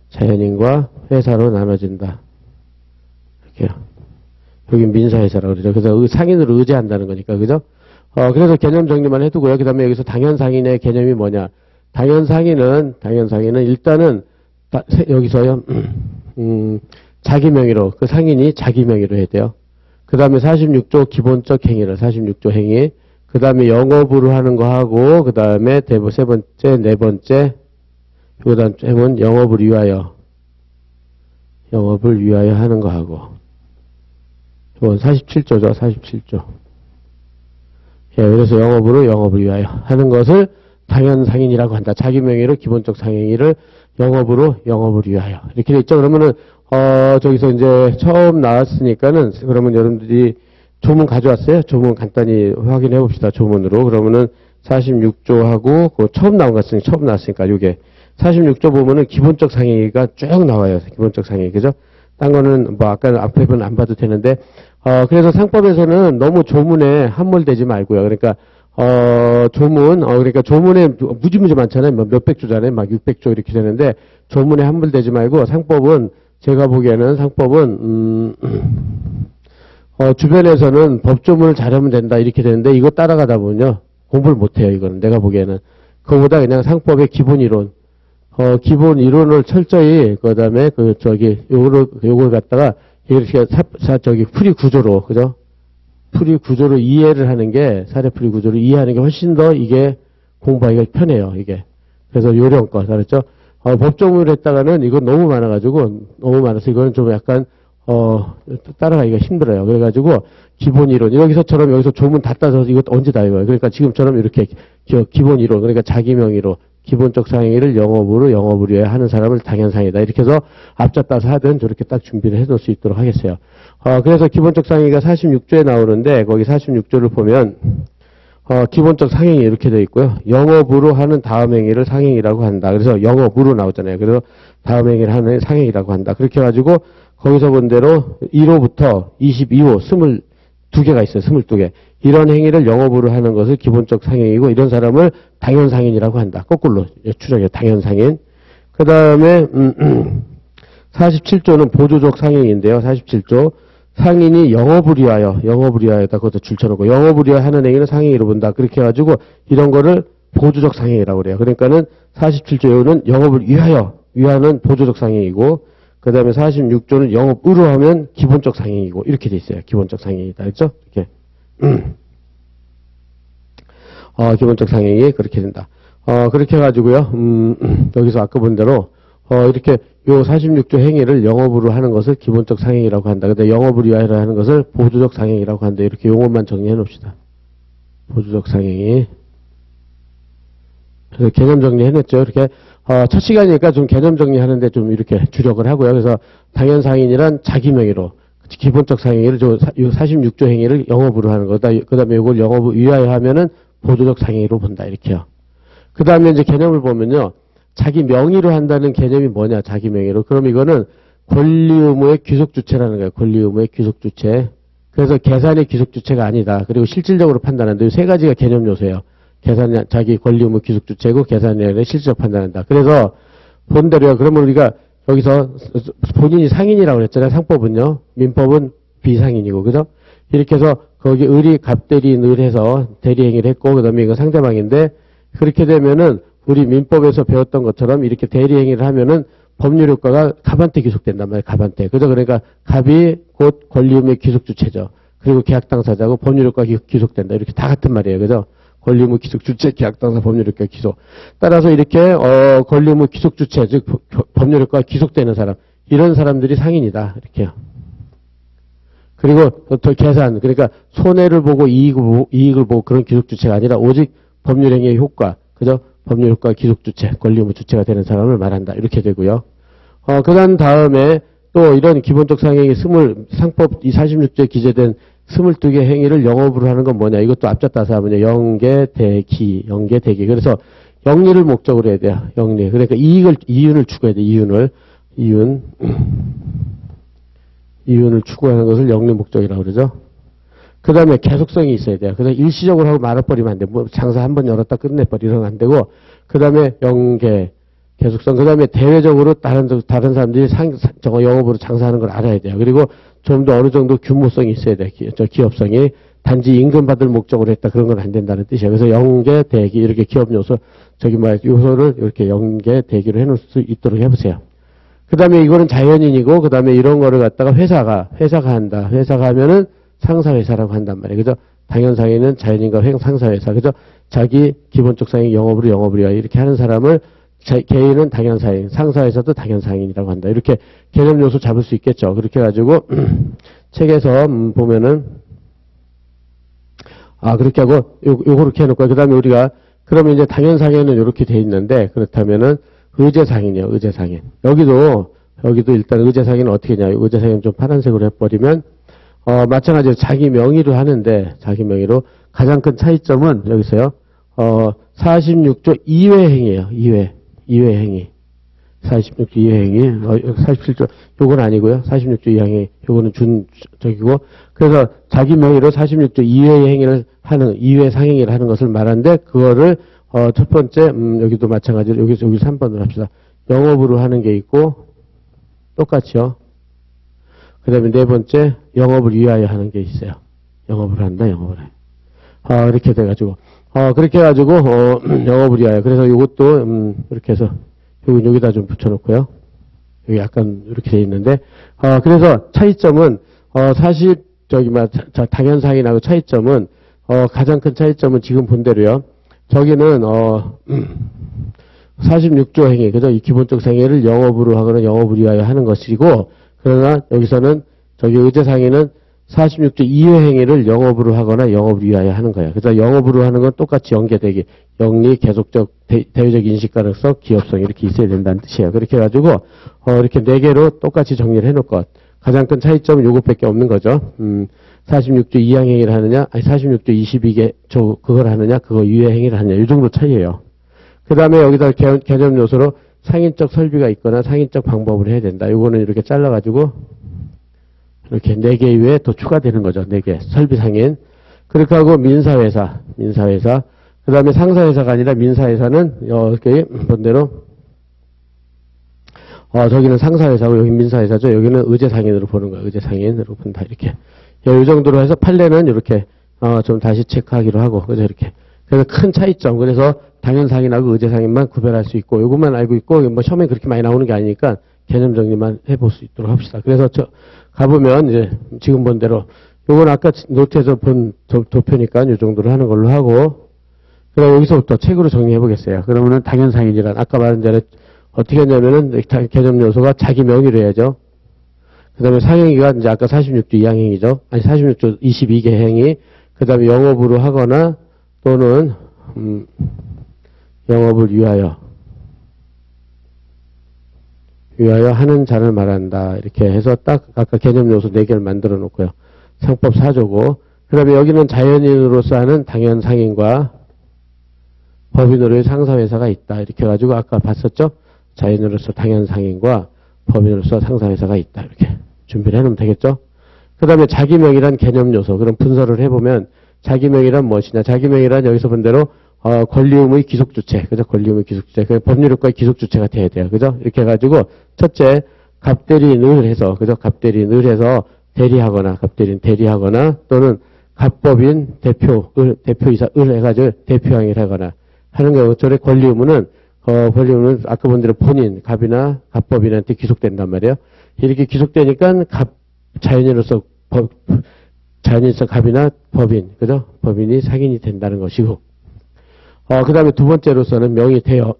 Speaker 1: 자연인과 회사로 나눠진다. 이렇게요. 여기 민사회사라고 그러죠. 그래서 상인으로 의제한다는 거니까, 그죠? 그래서 개념 정리만 해두고요. 그 다음에 여기서 당연 상인의 개념이 뭐냐. 당연 상인은 일단은, 여기서요, 자기 명의로, 그 상인이 자기 명의로 해야 돼요. 그 다음에 46조 기본적 행위를, 46조 행위. 그 다음에 영업으로 하는 거 하고, 그 다음에 세 번째, 네 번째, 그 다음 해본 영업을 위하여 하는 거 하고. 이건 47조죠, 47조. 예, 그래서 영업을 위하여 하는 것을 당연 상인이라고 한다. 자기 명의로 기본적 상행위를 영업을 위하여. 이렇게 돼 있죠. 그러면은, 저기서 이제 처음 나왔으니까는, 그러면 여러분들이 조문 가져왔어요? 조문 간단히 확인해 봅시다. 조문으로. 그러면은 46조하고, 처음 나왔으니까, 요게. 46조 보면은 기본적 상행위가 쭉 나와요. 기본적 상행위. 그죠? 딴 거는 뭐 아까 앞에 분 안 봐도 되는데, 그래서 상법에서는 너무 조문에 함몰되지 말고요. 그러니까, 그러니까 조문에 무지무지 많잖아요. 몇백 조잖아요. 막 600조 이렇게 되는데, 조문에 함몰되지 말고 상법은, 제가 보기에는 상법은, 주변에서는 법조문을 잘하면 된다 이렇게 되는데, 이거 따라가다 보면요. 공부를 못해요. 이거는. 내가 보기에는. 그거보다 그냥 상법의 기본 이론. 기본 이론을 철저히, 그 다음에, 요걸 갖다가, 이렇게, 풀이 구조로, 그죠? 풀이 구조로 이해를 하는 게, 사례 풀이 구조로 이해하는 게 훨씬 더 이게 공부하기가 편해요, 이게. 그래서 요령껏, 알았죠? 법조문을 했다가는 이건 너무 많아서 이거는 좀 약간, 따라가기가 힘들어요. 그래가지고, 기본 이론. 여기서 조문 다 따져서 이것도 언제 다 읽어요. 그러니까 지금처럼 이렇게, 기본 이론. 그러니까 자기 명의로. 기본적 상행위를 영업을 위해 하는 사람을 당연상이다. 이렇게 해서 앞자 따서 하든 저렇게 딱 준비를 해놓을 수 있도록 하겠어요. 그래서 기본적 상행위가 46조에 나오는데 거기 46조를 보면 기본적 상행위 이렇게 되어 있고요. 영업으로 하는 다음 행위를 상행위라고 한다. 그래서 영업으로 나오잖아요. 그래서 다음 행위를 하는 상행위라고 한다. 그렇게 해가지고 거기서 본 대로 1호부터 22호 22개가 있어요. 22개. 이런 행위를 영업으로 하는 것을 기본적 상행이고 이런 사람을 당연상인이라고 한다. 거꾸로 추정해요. 당연상인. 그 다음에 47조는 보조적 상행인데요. 47조. 상인이 영업을 위하여다 그것도 줄쳐놓고 영업을 위하여 하는 행위는 상행위로 본다. 그렇게 해가지고 이런 거를 보조적 상행이라고 그래요. 그러니까는 47조는 영업을 위하는 보조적 상행이고 그 다음에 46조는 영업으로 하면 기본적 상행이고 이렇게 돼 있어요. 기본적 상행이다. 그렇죠? 이렇게. 기본적 상행이 그렇게 된다. 그렇게 해가지고요. 여기서 아까 본 대로 이렇게 요 46조 행위를 영업으로 하는 것을 기본적 상행이라고 한다. 근데 영업을 위하여 하는 것을 보조적 상행이라고 한다. 이렇게 용어만 정리해 놓읍시다. 보조적 상행이. 그래서 개념 정리해 냈죠. 이렇게 첫 시간이니까 좀 개념 정리하는데 좀 이렇게 주력을 하고요. 그래서 당연상인이란 자기 명의로 기본적 상행위를 46조 행위를 영업으로 하는 거다. 그 다음에 이걸 영업을 위하여 하면은 보조적 상행위로 본다. 이렇게요. 그 다음에 이제 개념을 보면요. 자기 명의로 한다는 개념이 뭐냐, 자기 명의로. 그럼 이거는 권리 의무의 귀속 주체라는 거예요. 권리 의무의 귀속 주체. 그래서 계산의 귀속 주체가 아니다. 그리고 실질적으로 판단한다. 이 세 가지가 개념 요소예요. 계산, 자기 권리 의무 귀속 주체고 계산의 실질적 판단한다. 그래서 본대로요. 그러면 우리가 여기서 본인이 상인이라고 그랬잖아요. 상법은요. 민법은 비상인이고, 그죠? 이렇게 해서 거기 을이 갑대리인 을해서 대리행위를 했고, 그 다음에 이거 상대방인데, 그렇게 되면은 우리 민법에서 배웠던 것처럼 이렇게 대리행위를 하면은 법률 효과가 갑한테 귀속된단 말이에요. 갑한테. 그죠? 그러니까 갑이 곧 권리의무의 귀속 주체죠. 그리고 계약 당사자고 법률 효과가 귀속된다. 이렇게 다 같은 말이에요. 그죠? 권리의무 귀속 주체, 계약 당사, 법률 효과 귀속. 따라서 이렇게 권리의무 귀속 주체, 즉 법률 효과가 귀속되는 사람, 이런 사람들이 상인이다. 이렇게요. 그리고 더 계산, 그러니까 손해를 보고 이익을 보고 그런 귀속 주체가 아니라 오직 법률 행위의 효과, 그죠? 법률 효과 기속 주체, 권리 의무 주체가 되는 사람을 말한다. 이렇게 되고요. 그런 다음에 또 이런 기본적 상행위 상법 이 46조에 기재된 22개 행위를 영업으로 하는 건 뭐냐. 이것도 앞자 따서 하면요. 영계, 대기. 그래서 영리를 목적으로 해야 돼요. 영리. 그러니까 이윤을 추구해야 돼. 이윤을 추구하는 것을 영리 목적이라고 그러죠. 그 다음에 계속성이 있어야 돼요. 그래서 일시적으로 하고 말아버리면 안 돼. 뭐 장사 한번 열었다 끝내버리면 안 되고, 그 다음에 영계, 계속성, 그 다음에 대외적으로 다른 사람들이 저거 영업으로 장사하는 걸 알아야 돼요. 그리고 좀 더 어느 정도 규모성이 있어야 돼요. 기업성이. 단지 임금 받을 목적으로 했다. 그런 건 안 된다는 뜻이에요. 그래서 영계, 대기, 이렇게 기업 요소, 요소를 이렇게 영계, 대기로 해놓을 수 있도록 해보세요. 그 다음에 이거는 자연인이고, 그 다음에 이런 거를 갖다가 회사가 한다. 회사가 하면은 상사회사라고 한단 말이에요. 그죠? 당연상에는 자연인과 상사회사. 그죠? 자기 기본적 상행 영업으로 위하여 이렇게 하는 사람을 개인은 당연사행, 상사회사도 당연상인이라고 한다. 이렇게 개념 요소 잡을 수 있겠죠. 그렇게 해가지고 책에서 보면은 그렇게 하고 요렇게 해놓고 그 다음에 우리가 그러면 이제 당연상에는 이렇게 돼 있는데 그렇다면은 의제상인이요. 의제상인. 여기도 일단 의제상인은 어떻게 했냐. 의제상인 좀 파란색으로 해버리면 마찬가지로 자기 명의로 하는데, 자기 명의로 가장 큰 차이점은 여기서요, 46조 2회 행위예요. 2회 행위. 46조 2회 행위. 47조, 요건 아니고요. 46조 2회 행위. 요거는 저기고. 그래서 자기 명의로 46조 2회 행위를 하는, 2회 상행위를 하는 것을 말하는데, 그거를, 첫 번째, 여기도 마찬가지로, 여기 3번으로 합시다. 영업으로 하는 게 있고, 똑같이요. 그 다음에 네 번째, 영업을 위하여 하는 게 있어요. 영업을 한다, 영업을 해. 이렇게 돼가지고. 그렇게 해가지고, 영업을 위하여. 그래서 요것도, 이렇게 해서, 여기다 좀 붙여놓고요. 여기 약간 이렇게 돼 있는데, 그래서 차이점은, 당연상인하고 차이점은, 가장 큰 차이점은 지금 본 대로요. 저기는, 46조 행위, 그죠? 이 기본적 상해를 영업으로 하거나 영업을 위하여 하는 것이고, 그러나 여기서는 저기 의제상에는 46조 2회 행위를 영업으로 하거나 영업을 위하여 하는 거예요. 그래서 영업으로 하는 건 똑같이 연계되기, 영리, 계속적, 대외적 인식 가능성, 기업성 이렇게 있어야 된다는 뜻이에요. 그렇게 해가지고 이렇게 네 개로 똑같이 정리를 해놓을 것. 가장 큰 차이점은 요것밖에 없는 거죠. 46조 2항 행위를 하느냐, 아니 46조 22개 그걸 하느냐, 그거 2회 행위를 하느냐, 이 정도 차이예요. 그 다음에 여기다 개념 요소로 상인적 설비가 있거나 상인적 방법을 해야 된다. 요거는 이렇게 잘라가지고 이렇게 4개 이외에 더 추가되는 거죠. 4개. 설비 상인. 그렇게 하고 민사회사. 그 다음에 상사회사가 아니라 민사회사는 이렇게 본대로 저기는 상사회사고 여기 민사회사죠. 여기는 의제상인으로 보는 거예요. 의제상인으로 본다. 이렇게. 이 정도로 해서 판례는 이렇게 좀 다시 체크하기로 하고 그죠 이렇게. 그래서 큰 차이점. 그래서 당연상인하고 의제상인만 구별할 수 있고 요것만 알고 있고 뭐 시험에 그렇게 많이 나오는 게 아니니까 개념 정리만 해볼 수 있도록 합시다. 그래서 가보면 이제 지금 본 대로 요건 아까 노트에서 본 도표니까 요 정도로 하는 걸로 하고 그럼 여기서부터 책으로 정리해 보겠어요. 그러면은 당연상인이란 아까 말한 대로 어떻게 했냐면은 개념 요소가 자기 명의로 해야죠. 그 다음에 상행위가 이제 아까 46조 2항 행위죠. 아니 46조 22개 행위. 그 다음에 영업으로 하거나 또는 영업을 위하여 위하여 하는 자를 말한다. 이렇게 해서 딱 아까 개념 요소 4개를 만들어 놓고요. 상법 4조고, 그 다음에 여기는 자연인으로서 하는 당연 상인과 법인으로의 상사회사가 있다. 이렇게 해가지고 아까 봤었죠? 자연인으로서 당연 상인과 법인으로서 상사회사가 있다. 이렇게 준비를 해놓으면 되겠죠? 그 다음에 자기명이란 개념 요소. 그럼 분석을 해보면 자기명이란 무엇이냐? 자기명이란 여기서 본 대로 권리의무의 기속주체. 그죠? 권리의무의 기속주체. 그 법률효과의 기속주체가 돼야 돼요. 그죠? 이렇게 해가지고 첫째, 갑대리인을 해서, 그죠? 갑대리인을 해서 대리하거나, 갑대리인 대리하거나 또는 갑법인 대표이사을 해가지고 대표항의를 하거나 하는 경우, 저의 권리의무는, 권리의무는 아까 본 대로 본인, 갑이나 갑법인한테 기속된단 말이에요. 이렇게 기속되니까 자연인으로서 자연인으로서 갑이나 법인, 그죠? 법인이 상인이 된다는 것이고, 그 다음에 두 번째로서는 명의대여.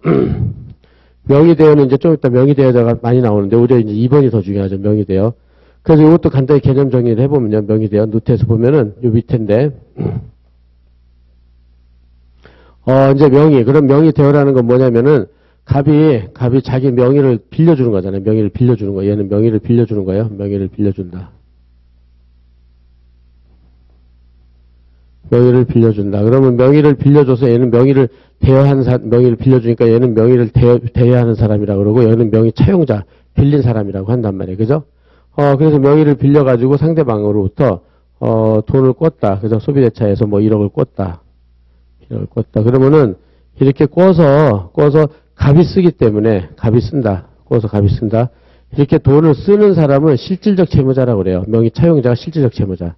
Speaker 1: 명의대여는 이제 좀 이따 명의대여자가 많이 나오는데, 오히려 이제 2번이 더 중요하죠, 명의대여. 그래서 이것도 간단히 개념 정리를 해보면요, 명의대여. 노트에서 보면은 요 밑인데, 이제 명의. 그럼 명의대여라는 건 뭐냐면은, 갑이 자기 명의를 빌려주는 거잖아요. 명의를 빌려주는 거. 얘는 명의를 빌려주는 거예요. 명의를 빌려준다. 명의를 빌려준다. 그러면 명의를 빌려줘서 얘는 명의를 명의를 빌려주니까 얘는 명의를 대여하는 사람이라고 그러고, 얘는 명의 차용자, 빌린 사람이라고 한단 말이에요. 그죠? 그래서 명의를 빌려가지고 상대방으로부터, 돈을 꿨다. 그죠? 소비대차에서 뭐 1억을 꿨다. 1억을 꿨다. 그러면은, 이렇게 꿔서 갑이 쓰기 때문에, 갑이 쓴다. 꿔서 갑이 쓴다. 이렇게 돈을 쓰는 사람은 실질적 채무자라고 그래요. 명의 차용자가 실질적 채무자.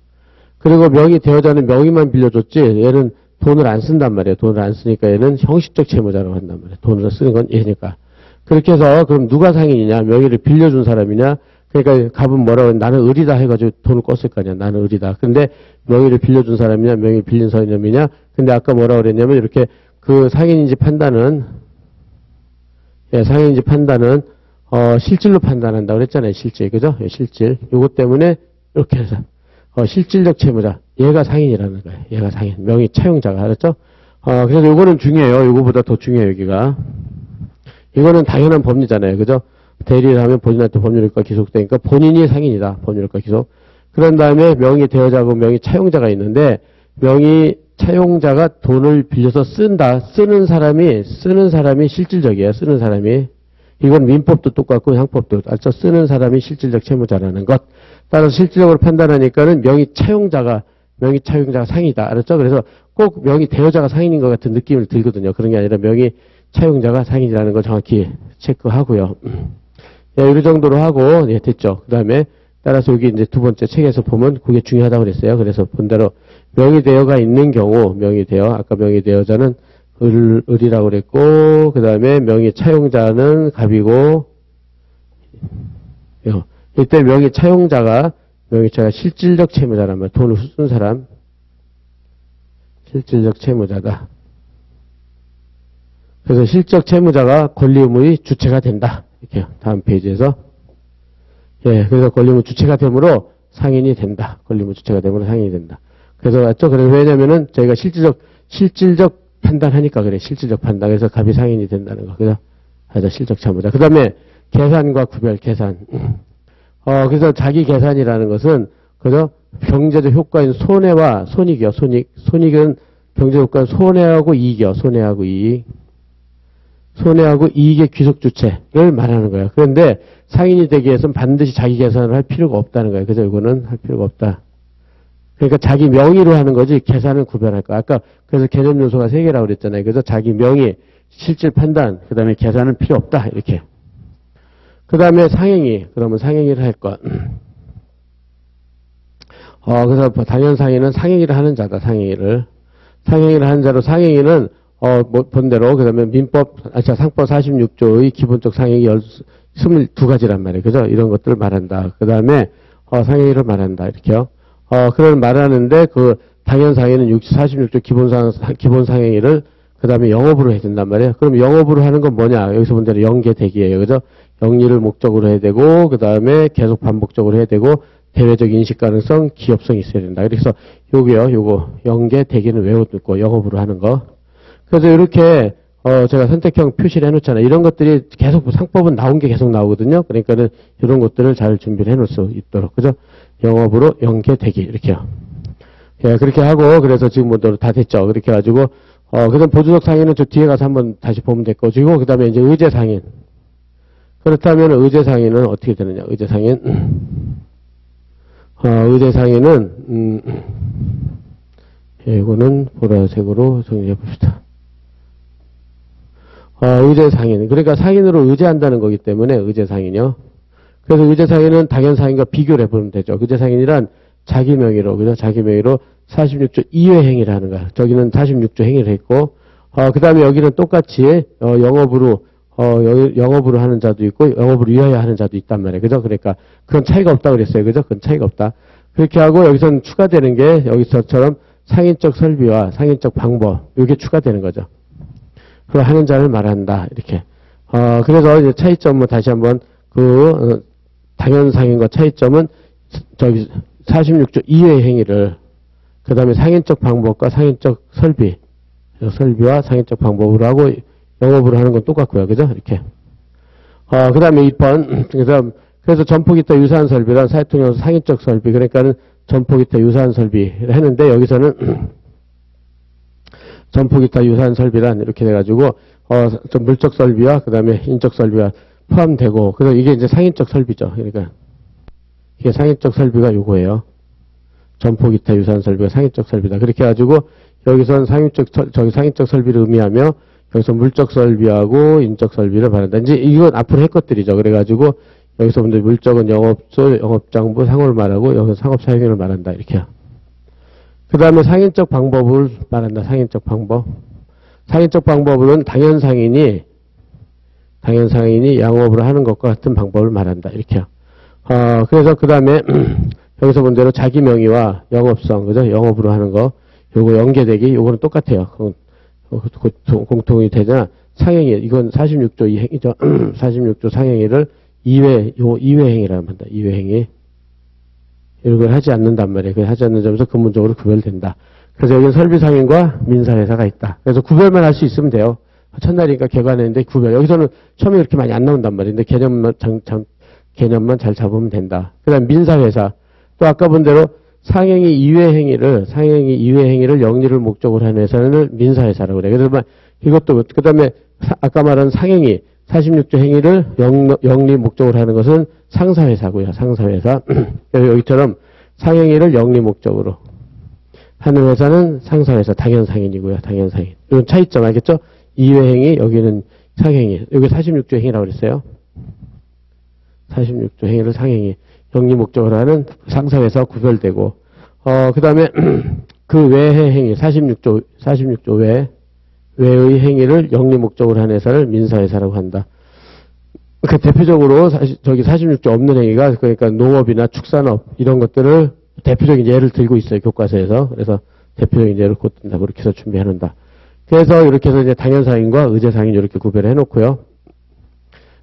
Speaker 1: 그리고 명의 대여자는 명의만 빌려줬지, 얘는 돈을 안 쓴단 말이에요. 돈을 안 쓰니까 얘는 형식적 채무자라고 한단 말이에요. 돈을 쓰는 건 얘니까. 그렇게 해서, 그럼 누가 상인이냐? 명의를 빌려준 사람이냐? 그러니까 갑은 뭐라고 나는 을이다 해가지고 돈을 껐을 거 아니야. 나는 을이다. 근데 명의를 빌려준 사람이냐? 명의 빌린 사람이냐? 근데 아까 뭐라고 그랬냐면 이렇게 그 상인인지 판단은, 상인인지 판단은, 실질로 판단한다고 그랬잖아요. 실질. 그죠? 실질. 요것 때문에 이렇게 해서. 실질적 채무자. 얘가 상인이라는 거예요. 얘가 상인. 명의 차용자가. 알았죠? 그래서 요거는 중요해요. 요거보다 더 중요해요, 여기가. 이거는 당연한 법리잖아요. 그죠? 대리를 하면 본인한테 법률효과 기속되니까 본인이 상인이다. 법률효과 기속. 그런 다음에 명의 대여자고 명의 차용자가 있는데, 명의 차용자가 돈을 빌려서 쓴다. 쓰는 사람이 실질적이에요. 쓰는 사람이. 이건 민법도 똑같고 형법도. 알죠? 쓰는 사람이 실질적 채무자라는 것. 따라서 실질적으로 판단하니까는 명의 차용자가 상이다. 알았죠? 그래서 꼭 명의 대여자가 상인인 것 같은 느낌을 들거든요. 그런 게 아니라 명의 차용자가 상인이라는 걸 정확히 체크하고요. 예, 이 정도로 하고, 예, 됐죠. 그 다음에 따라서 여기 이제 두 번째 책에서 보면 그게 중요하다고 그랬어요. 그래서 본대로 명의 대여가 있는 경우, 아까 명의 대여자는 을이라고 그랬고, 그 다음에 명의 차용자는 갑이고, 이때 명의 차용자가 실질적 채무자란 말이야. 돈을 쓴 사람. 실질적 채무자다. 그래서 실적 채무자가 권리의무의 주체가 된다. 이렇게 다음 페이지에서. 예, 그래서 권리의무 주체가 되므로 상인이 된다. 권리의무 주체가 되므로 상인이 된다. 그래서 맞죠? 그래서 왜냐면은 저희가 실질적 판단하니까 그래. 실질적 판단. 그래서 갑이 상인이 된다는 거. 그래서 실적 채무자. 그 다음에 계산과 구별, 계산. 그래서 자기 계산이라는 것은, 그죠? 경제적 효과인 손해와 손익이요. 손익은 경제적 효과는 손해하고 이익이요. 손해하고 이익. 손해하고 이익의 귀속주체를 말하는 거예요. 그런데 상인이 되기 위해서는 반드시 자기 계산을 할 필요가 없다는 거예요. 그죠? 이거는 할 필요가 없다. 그러니까 자기 명의로 하는 거지 계산은 구별할 거야. 아까 그래서 개념 요소가 3개라고 그랬잖아요. 그래서 자기 명의, 실질 판단, 그 다음에 계산은 필요 없다. 이렇게. 그 다음에 상행위. 그러면 상행위를 할 것. 그래서 당연 상행위는 상행위를 하는 자다. 상행위를 하는 자로 상행위는 본대로 그 다음에 상법 46조의 기본적 상행위 22가지란 말이에요. 그죠? 이런 것들을 말한다. 그 다음에 상행위를 말한다. 이렇게요. 그걸 말하는데 그 당연 상행위는 46조 기본 상행위를 그 다음에 영업으로 해준단 말이에요. 그럼 영업으로 하는 건 뭐냐? 여기서 본 대로 영계대기예요. 그죠? 영리를 목적으로 해야 되고, 그 다음에 계속 반복적으로 해야 되고, 대외적 인식 가능성, 기업성이 있어야 된다. 그래서 요거 영계대기는 외워두고 영업으로 하는 거. 그래서 이렇게 제가 선택형 표시를 해놓잖아요. 이런 것들이 계속 상법은 나온 게 계속 나오거든요. 그러니까는 이런 것들을 잘 준비를 해놓을 수 있도록. 그죠? 영업으로 연계되기. 이렇게요. 예, 그렇게 하고, 그래서 지금 뭐대로 다 됐죠. 그렇게 해가지고, 그 다음 보조적 상인은 저 뒤에 가서 한번 다시 보면 될 거지고, 그 다음에 이제 의제 상인. 그렇다면 의제 상인은 어떻게 되느냐. 의제 상인. 의제 상인은, 예, 이거는 보라색으로 정리해 봅시다. 의제 상인. 그러니까 상인으로 의제한다는 거기 때문에 의제 상인이요. 그래서 의제 상인은 당연 상인과 비교를 해보면 되죠. 의제 상인이란 자기 명의로, 그죠? 자기 명의로 46조 2회 행위를 하는 거야. 저기는 46조 행위를 했고, 그 다음에 여기는 똑같이, 영업으로 하는 자도 있고, 영업으로 위하여 하는 자도 있단 말이에요. 그죠? 그러니까, 그건 차이가 없다고 그랬어요. 그죠? 그건 차이가 없다. 그렇게 하고, 여기서는 추가되는 게, 여기서처럼 상인적 설비와 상인적 방법, 이게 추가되는 거죠. 그 하는 자를 말한다. 이렇게. 그래서 이제 차이점은 다시 한번, 당연 상인과 차이점은, 저기, 46조 2회 행위를, 그 다음에 상인적 방법과 상인적 설비와 상인적 방법으로 하고 영업으로 하는 건 똑같고요. 그죠? 이렇게. 그 다음에 2번. 그래서 전포기타 유사한 설비란 사회통용 상인적 설비. 그러니까는 전포기타 유사한 설비를 했는데 여기서는 전포기타 유사한 설비란 이렇게 돼가지고, 좀 물적 설비와 그 다음에 인적 설비가 포함되고, 그래서 이게 이제 상인적 설비죠. 그러니까. 이게 상인적 설비가 요거예요. 전포기타 유사한 설비가 상인적 설비다. 그렇게 해가지고, 여기선 상인적 설비를 의미하며, 여기서 물적 설비하고 인적 설비를 말한다. 이제 이건 앞으로 할 것들이죠. 그래가지고, 여기서 먼저 물적은 영업소, 영업장부, 상호를 말하고, 여기서 상업사용인을 말한다. 이렇게요. 그 다음에 상인적 방법을 말한다. 상인적 방법. 상인적 방법은 당연 상인이 양업으로 하는 것과 같은 방법을 말한다. 이렇게요. 그래서 그 다음에 여기서 본 대로 자기 명의와 영업성, 그죠? 영업으로 하는 거, 요거 연계되기, 요거는 똑같아요. 공통이 되잖아. 상행위, 이건 46조 2행위죠. 46조 상행위를 2회 행위라고 한다. 2회 행위. 이걸 하지 않는단 말이에요. 그걸 하지 않는 점에서 근본적으로 구별된다. 그래서 여기 설비상인과 민사회사가 있다. 그래서 구별만 할 수 있으면 돼요. 첫날이니까 개관했는데 구별. 여기서는 처음에 그렇게 많이 안 나온단 말이에요. 근데 개념만 잘 잡으면 된다. 그 다음 민사회사. 또 아까 본 대로 상행위 2회 행위를 영리를 목적으로 하는 회사는 민사회사라고 그래요. 그래서 이것도, 그 다음에 아까 말한 상행위, 46조 행위를 영리 목적으로 하는 것은 상사회사고요. 상사회사. 여기처럼 상행위를 영리 목적으로 하는 회사는 상사회사, 당연상인이고요. 당연상인. 이건 차이점 알겠죠? 2회 행위, 여기는 상행위. 여기 46조 행위라고 그랬어요. 46조 행위를 상행위, 영리 목적으로 하는 상사회사와 구별되고, 그 다음에 그 외의 행위, 46조 외의 행위를 영리 목적으로 하는 회사를 민사회사라고 한다. 그 대표적으로 저기 46조 없는 행위가 그러니까 농업이나 축산업 이런 것들을 대표적인 예를 들고 있어요. 교과서에서. 그래서 대표적인 예를 곧 든다고 이렇게 해서 준비해놓는다. 그래서 이렇게 해서 이제 당연상인과 의제상인 이렇게 구별해 놓고요.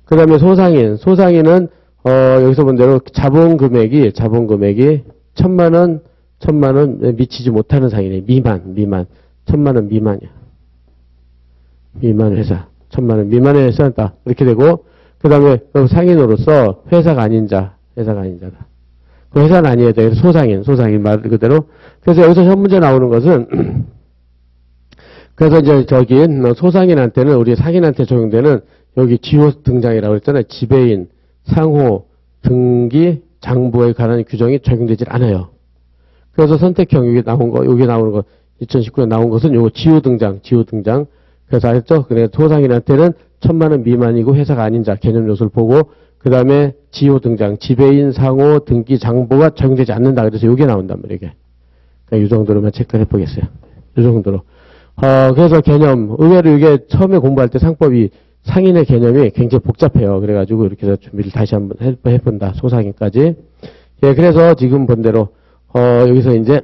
Speaker 1: 그 다음에 소상인은 여기서 본 대로 자본 금액이 1,000만 원 미치지 못하는 상인이에요. 미만. 1,000만 원 미만이야. 미만 회사. 1,000만 원 미만의 회사다. 이렇게 되고, 그 다음에 상인으로서 회사가 아닌 자다. 그 회사는 아니에요. 소상인 말 그대로. 그래서 여기서 첫 문제 나오는 것은, 그래서 이제 저기 소상인한테는 우리 상인한테 적용되는 여기 지호 등장이라고 했잖아요. 지배인, 상호, 등기, 장부에 관한 규정이 적용되질 않아요. 그래서 선택형 여기 나오는 거 2019년에 나온 것은 요거 지호 등장. 그래서 알겠죠? 그래 소상인한테는 1,000만 원 미만이고 회사가 아닌 자 개념 요소를 보고 그 다음에 지호 등장, 지배인, 상호, 등기, 장부가 적용되지 않는다. 그래서 요게 나온단 말이에요. 이게. 그러니까 이 정도로만 체크를 해보겠어요. 이 정도로. 그래서 개념 의외로 이게 처음에 공부할 때 상법이 상인의 개념이 굉장히 복잡해요. 그래가지고 이렇게 해서 준비를 다시 한번 해본다. 소상인까지. 예, 그래서 지금 본 대로, 여기서 이제,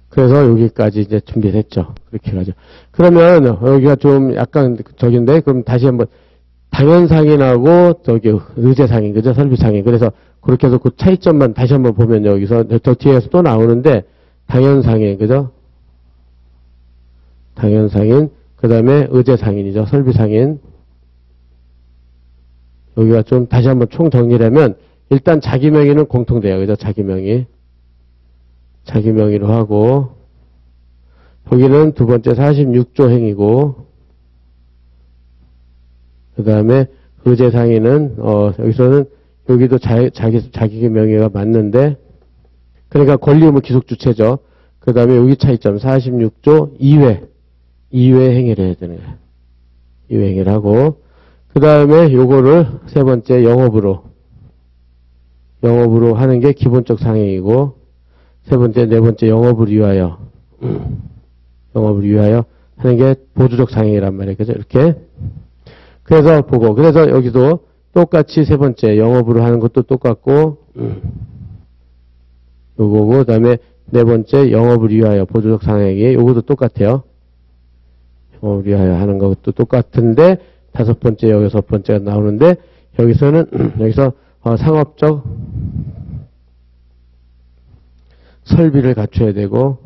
Speaker 1: 그래서 여기까지 이제 준비를 했죠. 그렇게 해가지고. 그러면 여기가 좀 약간 저긴데, 그럼 다시 한번 당연상인하고 저기 의제상인, 그죠? 설비상인. 그래서 그렇게 해서 그 차이점만 다시 한번 보면 여기서 저 뒤에서 또 나오는데, 당연상인, 그죠? 당연상인, 그 다음에 의제상인이죠. 설비상인. 여기가 좀 다시 한번 총 정리를 하면, 일단 자기 명의는 공통돼요. 그죠? 자기 명의. 자기 명의로 하고, 여기는 두 번째 46조 행위고, 그 다음에 의제상인은, 여기서는, 여기도 자기 명의가 맞는데, 그러니까 권리 의무 기속 주체죠. 그 다음에 여기 차이점 46조 2회 행위를 해야 되는 거예요. 2회 행위를 하고, 그 다음에 요거를 세 번째 영업으로 하는 게 기본적 상행이고, 세 번째, 네 번째 영업을 위하여 하는 게 보조적 상행이란 말이에요. 그죠? 이렇게. 그래서 보고, 그래서 여기도 똑같이 세 번째 영업으로 하는 것도 똑같고, 요거고, 그 다음에 네 번째 영업을 위하여 보조적 상행이 요것도 똑같아요. 영업을 위하여 하는 것도 똑같은데, 다섯 번째, 여섯 번째가 나오는데, 여기서 상업적 설비를 갖춰야 되고,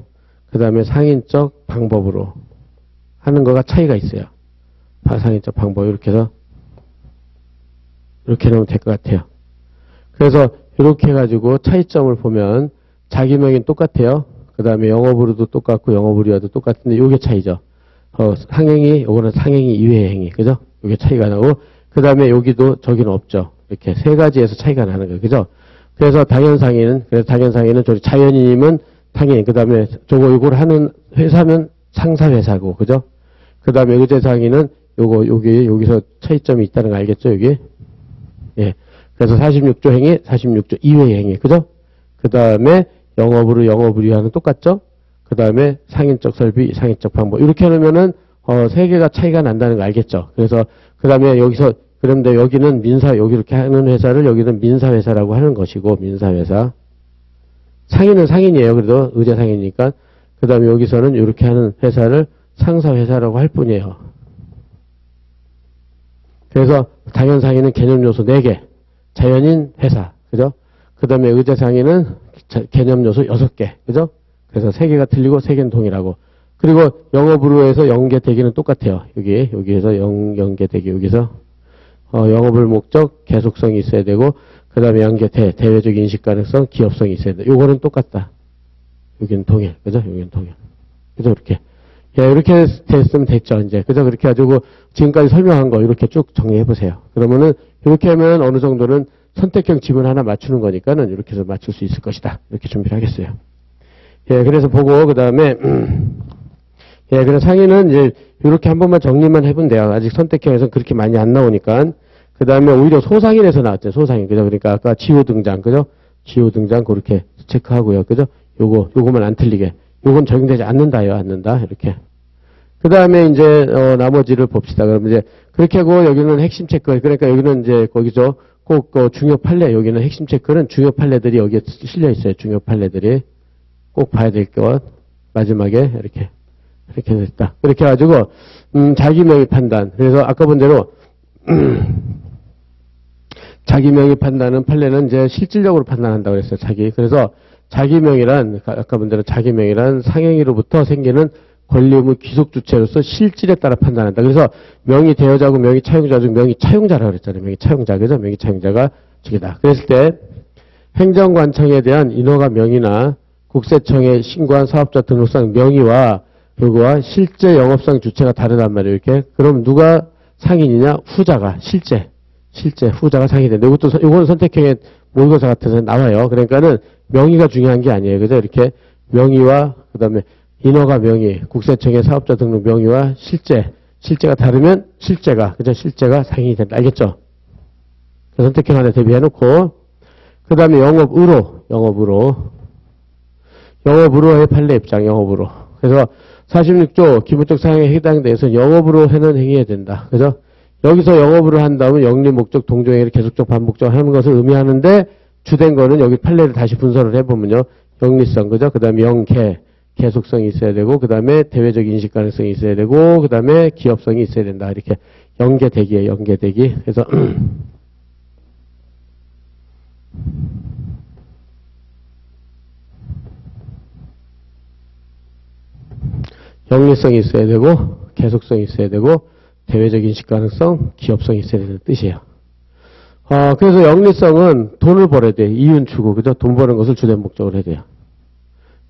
Speaker 1: 그 다음에 상인적 방법으로 하는 거가 차이가 있어요. 상인적 방법, 이렇게 해서, 이렇게 넣으면 될 것 같아요. 그래서, 이렇게 해가지고 차이점을 보면, 자기 명의는 똑같아요. 그 다음에 영업으로도 똑같고, 영업을 위하여도 똑같은데, 요게 차이죠. 요거는 상행위 이외의 행위. 그죠? 요게 차이가 나고, 그 다음에 여기도 저기는 없죠. 이렇게 세 가지에서 차이가 나는 거예요. 그죠? 그래서 당연상인은 저기 자연인임은 당연히, 그 다음에 요걸 하는 회사면 상사회사고, 그죠? 그 다음에 의제상인은 여기서 차이점이 있다는 거 알겠죠? 여기? 예. 그래서 46조 행위, 46조 이외의 행위. 그죠? 그 다음에 영업을 위하는 똑같죠? 그 다음에 상인적 설비, 상인적 방법. 이렇게 하면은, 세 개가 차이가 난다는 거 알겠죠? 그래서, 그 다음에 그런데 여기는 여기 이렇게 하는 회사를 여기는 민사회사라고 하는 것이고, 민사회사. 상인은 상인이에요. 그래도 의제상인이니까. 그 다음에 여기서는 이렇게 하는 회사를 상사회사라고 할 뿐이에요. 그래서 당연상인은 개념요소 4개. 자연인 회사. 그죠? 그 다음에 의제상인은 개념요소 6개. 그죠? 그래서 3개가 틀리고 3개는 동일하고. 그리고 영업으로 해서 연계대기는 똑같아요. 여기에서 연계대기. 여기서, 영업을 목적, 계속성이 있어야 되고, 그 다음에 대외적 인식 가능성, 기업성이 있어야 돼. 요거는 똑같다. 여기는 동일. 그죠? 여기는 동일. 그죠? 이렇게. 예, 이렇게 됐으면 됐죠, 이제. 그죠? 그렇게 가지고 지금까지 설명한 거 이렇게 쭉 정리해 보세요. 그러면은, 이렇게 하면 어느 정도는 선택형 지문 하나 맞추는 거니까는 이렇게 해서 맞출 수 있을 것이다. 이렇게 준비를 하겠어요. 예, 그래서 보고, 그 다음에, 예, 그래서 상인은 이제 이렇게 한 번만 정리만 해보면 돼요. 아직 선택형에서는 그렇게 많이 안 나오니까. 그 다음에 오히려 소상인에서 나왔죠. 소상인. 그죠? 그러니까 아까 지호 등장. 그죠? 지호 등장 그렇게 체크하고요. 그죠? 요거만 안 틀리게. 요건 적용되지 않는다요. 않는다. 이렇게. 그 다음에 이제, 나머지를 봅시다. 그럼 이제, 그렇게 하고 여기는 핵심 체크. 그러니까 여기는 이제 거기죠. 꼭 중요 판례. 여기는 핵심 체크는 중요 판례들이 여기에 실려 있어요. 중요 판례들이. 꼭 봐야 될 것. 마지막에 이렇게 됐다. 그렇게 해가지고, 자기 명의 판단. 그래서 아까 본 대로, 자기 명의 판단은 판례는 이제 실질적으로 판단한다고 그랬어요. 그래서 자기 명의란, 아까 본 대로 자기 명의란 상행위로부터 생기는 권리 의무 귀속 주체로서 실질에 따라 판단한다. 그래서 명의 대여자고 명의 차용자 중 명의 차용자라고 그랬잖아요. 명의 차용자. 그죠? 명의 차용자가 저기다. 그랬을 때 행정관청에 대한 인허가 명의나 국세청에 신고한 사업자 등록상 명의와 그거와 실제 영업상 주체가 다르단 말이에요. 이렇게. 그럼 누가 상인이냐? 후자가 실제 후자가 상인이 된다. 이거는 선택형의 모의고사 같아서 나와요. 그러니까는 명의가 중요한 게 아니에요. 그죠? 이렇게 명의와 그다음에 인허가 명의, 국세청의 사업자 등록 명의와 실제가 다르면 실제가 상인이 된다. 알겠죠? 선택형 하나 대비해 놓고 그다음에 영업으로의 판례 입장, 영업으로. 그래서 46조 기본적 사항에 해당돼서 영업으로 하는 행위해야 된다. 그죠? 여기서 영업으로 한다면 영리 목적 동종행위를 계속적 반복적 하는 것을 의미하는데 주된 거는 여기 판례를 다시 분석을 해보면요. 영리성, 그죠? 그 다음에 계속성이 있어야 되고, 그 다음에 대외적 인식 가능성이 있어야 되고, 그 다음에 기업성이 있어야 된다. 이렇게 연계대기예요, 연계대기. 그래서 영리성이 있어야 되고, 계속성이 있어야 되고, 대외적 인식 가능성, 기업성이 있어야 되는 뜻이에요. 그래서 영리성은 돈을 벌어야 돼. 이윤 추구, 그죠? 돈 버는 것을 주된 목적으로 해야 돼요.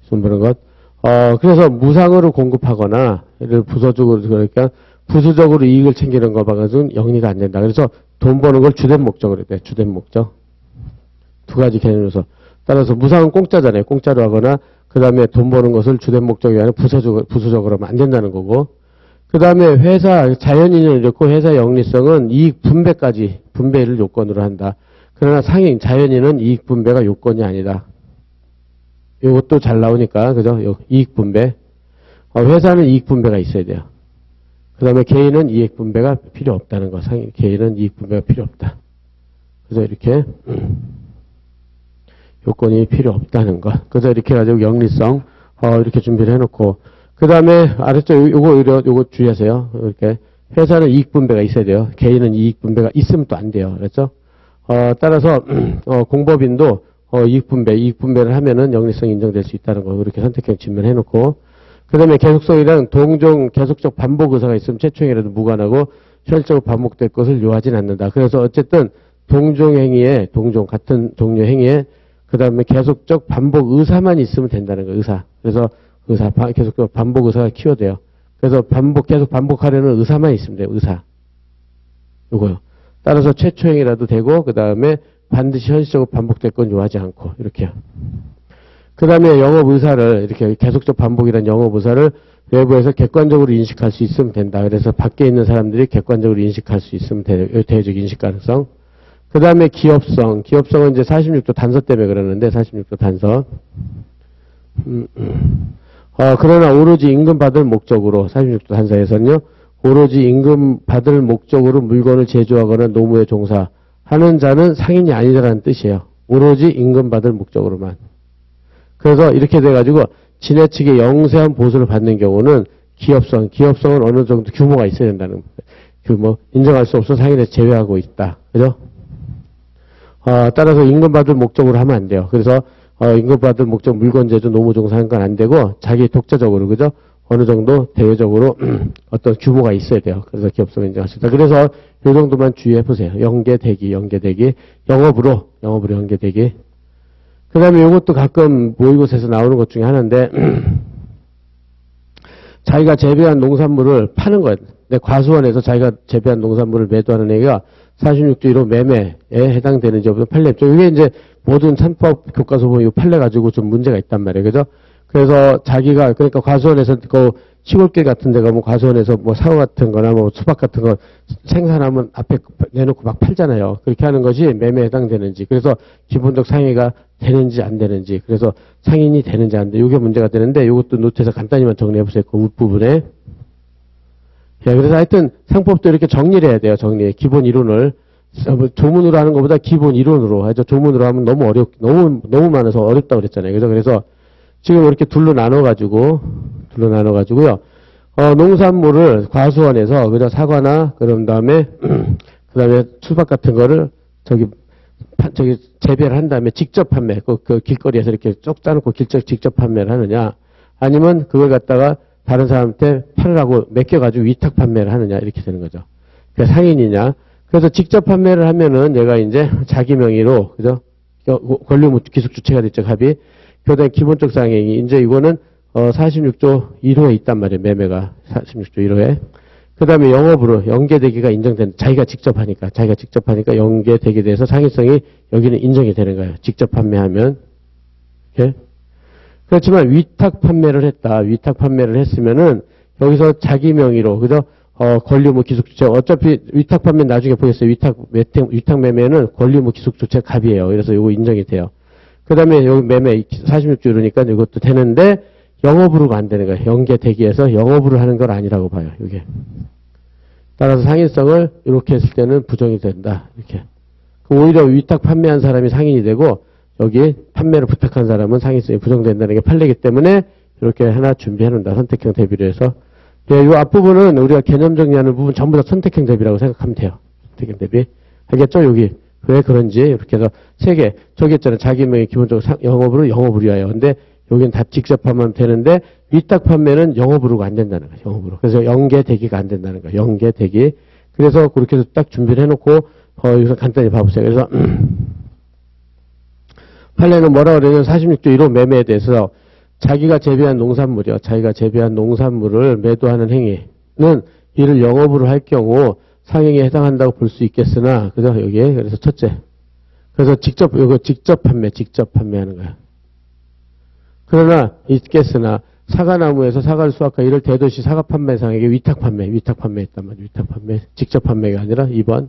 Speaker 1: 돈 버는 것. 그래서 무상으로 공급하거나, 부서적으로, 그러니까, 부수적으로 이익을 챙기는 거 봐가지고는 영리가 안 된다. 그래서 돈 버는 걸 주된 목적으로 해야 돼. 주된 목적. 두 가지 개념에서. 따라서 무상은 공짜잖아요. 공짜로 하거나, 그 다음에 돈 버는 것을 주된 목적이 아니라 부수적으로 하면 안 된다는 거고. 그 다음에 회사, 자연인을 잃고 회사 영리성은 이익 분배까지, 분배를 요건으로 한다. 그러나 상인, 자연인은 이익 분배가 요건이 아니다. 이것도 잘 나오니까, 그죠? 이익 분배. 회사는 이익 분배가 있어야 돼요. 그 다음에 개인은 이익 분배가 필요 없다는 거. 상인, 개인은 이익 분배가 필요 없다. 그래서 이렇게, 요건이 필요 없다는 것. 그래서 이렇게 해가지고 영리성, 이렇게 준비를 해놓고, 그 다음에, 알았죠? 요거 주의하세요. 이렇게. 회사는 이익 분배가 있어야 돼요. 개인은 이익 분배가 있으면 또 안 돼요. 그렇죠? 따라서, 공법인도, 이익 분배를 하면은 영리성이 인정될 수 있다는 거. 이렇게 선택형 질문해 놓고. 그 다음에 계속성이랑 동종, 계속적 반복 의사가 있으면 최초행위라도 무관하고, 현실적으로 반복될 것을 요하진 않는다. 그래서 어쨌든, 같은 종류 행위에, 그 다음에 계속적 반복 의사만 있으면 된다는 거예요. 의사. 그래서, 계속 반복 의사가 키워드예요. 그래서 계속 반복하려는 의사만 있으면 돼요. 의사. 요거요. 따라서 최초행이라도 되고, 그 다음에 반드시 현실적으로 반복될 건 요하지 않고, 이렇게요. 그 다음에 영업 의사를, 이렇게 계속적 반복이란 영업 의사를 외부에서 객관적으로 인식할 수 있으면 된다. 그래서 밖에 있는 사람들이 객관적으로 인식할 수 있으면 대외적 인식 가능성. 그 다음에 기업성은 이제 46도 단서 때문에 그러는데, 46도 단서. 그러나 오로지 임금 받을 목적으로, 46도 단서에서는요, 오로지 임금 받을 목적으로 물건을 제조하거나 노무에 종사하는 자는 상인이 아니다라는 뜻이에요. 오로지 임금 받을 목적으로만. 그래서 이렇게 돼가지고, 지네측의 영세한 보수를 받는 경우는 기업성은 어느 정도 규모가 있어야 된다는, 인정할 수 없어 상인에서 제외하고 있다. 그죠? 따라서 임금 받을 목적으로 하면 안 돼요. 그래서, 임금받을 목적 물건 제조 노무 종사하는 건 안 되고 자기 독자적으로 그죠? 어느 정도 대외적으로 어떤 규모가 있어야 돼요. 그래서 기업성을 인정할 수 있다. 그래서 이 정도만 주의해 보세요. 연계대기, 영업으로 연계대기. 그 다음에 이것도 가끔 모의고사에서 나오는 것 중에 하나인데 자기가 재배한 농산물을 파는 거예요. 근데 과수원에서 자기가 재배한 농산물을 매도하는 얘기가 46조 1호 매매에 해당되는지 없는 판례죠. 이게 이제 모든 산법 교과서 보면 이 판례 가지고 좀 문제가 있단 말이에요. 그죠? 그래서 자기가, 그러니까 과수원에서 그 시골길 같은 데 가면 과수원에서 뭐 사과 같은 거나 뭐 수박 같은 거 생산하면 앞에 내놓고 막 팔잖아요. 그렇게 하는 것이 매매에 해당되는지. 그래서 기본적 상해가 되는지 안 되는지. 그래서 상인이 되는지 안 되는지. 이게 문제가 되는데 이것도 노트에서 간단히만 정리해 보세요. 그 윗부분에. 예, 그래서 하여튼 상법도 이렇게 정리를 해야 돼요. 기본 이론을. 조문으로 하는 것보다 기본 이론으로 하죠. 조문으로 하면 너무 많아서 어렵다고 그랬잖아요. 그래서 지금 이렇게 둘로 나눠가지고요. 농산물을 과수원에서, 그죠? 사과나, 그 다음에 수박 같은 거를 재배를 한 다음에 직접 판매, 그 길거리에서 이렇게 쪽 짜놓고 직접 판매를 하느냐, 아니면 그걸 갖다가 다른 사람한테 팔으라고 맡겨가지고 위탁 판매를 하느냐, 이렇게 되는 거죠. 그 상인이냐. 그래서 직접 판매를 하면은 얘가 이제 자기 명의로, 그죠? 권리의무 기숙 주체가 됐죠, 합의. 그다음에 기본적 상행이, 이제 이거는, 46조 1호에 있단 말이에요, 매매가. 46조 1호에. 그 다음에 영업으로, 연계되기가 인정된, 자기가 직접 하니까 연계되기에 대해서 상해성이 여기는 인정이 되는 거예요. 직접 판매하면. 이렇게. 그렇지만 위탁 판매를 했다. 위탁 판매를 했으면은, 여기서 자기 명의로, 그죠? 권리의무 기숙주체. 어차피 위탁 판매 나중에 보겠어요. 위탁 매매는 권리의무 기숙주체 갑이에요. 그래서 이거 인정이 돼요. 그 다음에 여기 매매 46조 이러니까 이것도 되는데 영업으로가 안 되는 거예요. 연계대기에서 영업으로 하는 건 아니라고 봐요. 이게. 따라서 상인성을 이렇게 했을 때는 부정이 된다. 이렇게. 오히려 위탁 판매한 사람이 상인이 되고 여기 판매를 부탁한 사람은 상인성이 부정된다는 게 판례이기 때문에 이렇게 하나 준비해 놓는다. 선택형 대비로 해서. 예, 이 앞부분은 우리가 개념 정리하는 부분 전부 다 선택형 대비라고 생각하면 돼요. 선택형 대비. 알겠죠? 여기. 왜 그런지 이렇게 해서 세 개. 저기 있잖아요. 자기 명의 기본적으로 영업으로 위하여. 근데 여긴 다 직접 하면 되는데 위탁 판매는 영업으로가 안 된다는 거예요. 영업으로. 그래서 연계 대기가 안 된다는 거예요. 연계 대기. 그래서 그렇게 해서 딱 준비를 해놓고 여기서 간단히 봐보세요. 그래서 판례는 뭐라 그러냐면 46조 1호 매매에 대해서 자기가 재배한 농산물이요. 자기가 재배한 농산물을 매도하는 행위는 이를 영업으로 할 경우 상행에 해당한다고 볼 수 있겠으나, 그죠? 여기에. 그래서 첫째. 그래서 직접 판매하는 거야. 그러나, 있겠으나, 사과나무에서 사과를 수확하 이를 대도시 사과 판매상에게 위탁 판매했단 말이야. 위탁 판매. 직접 판매가 아니라 2번.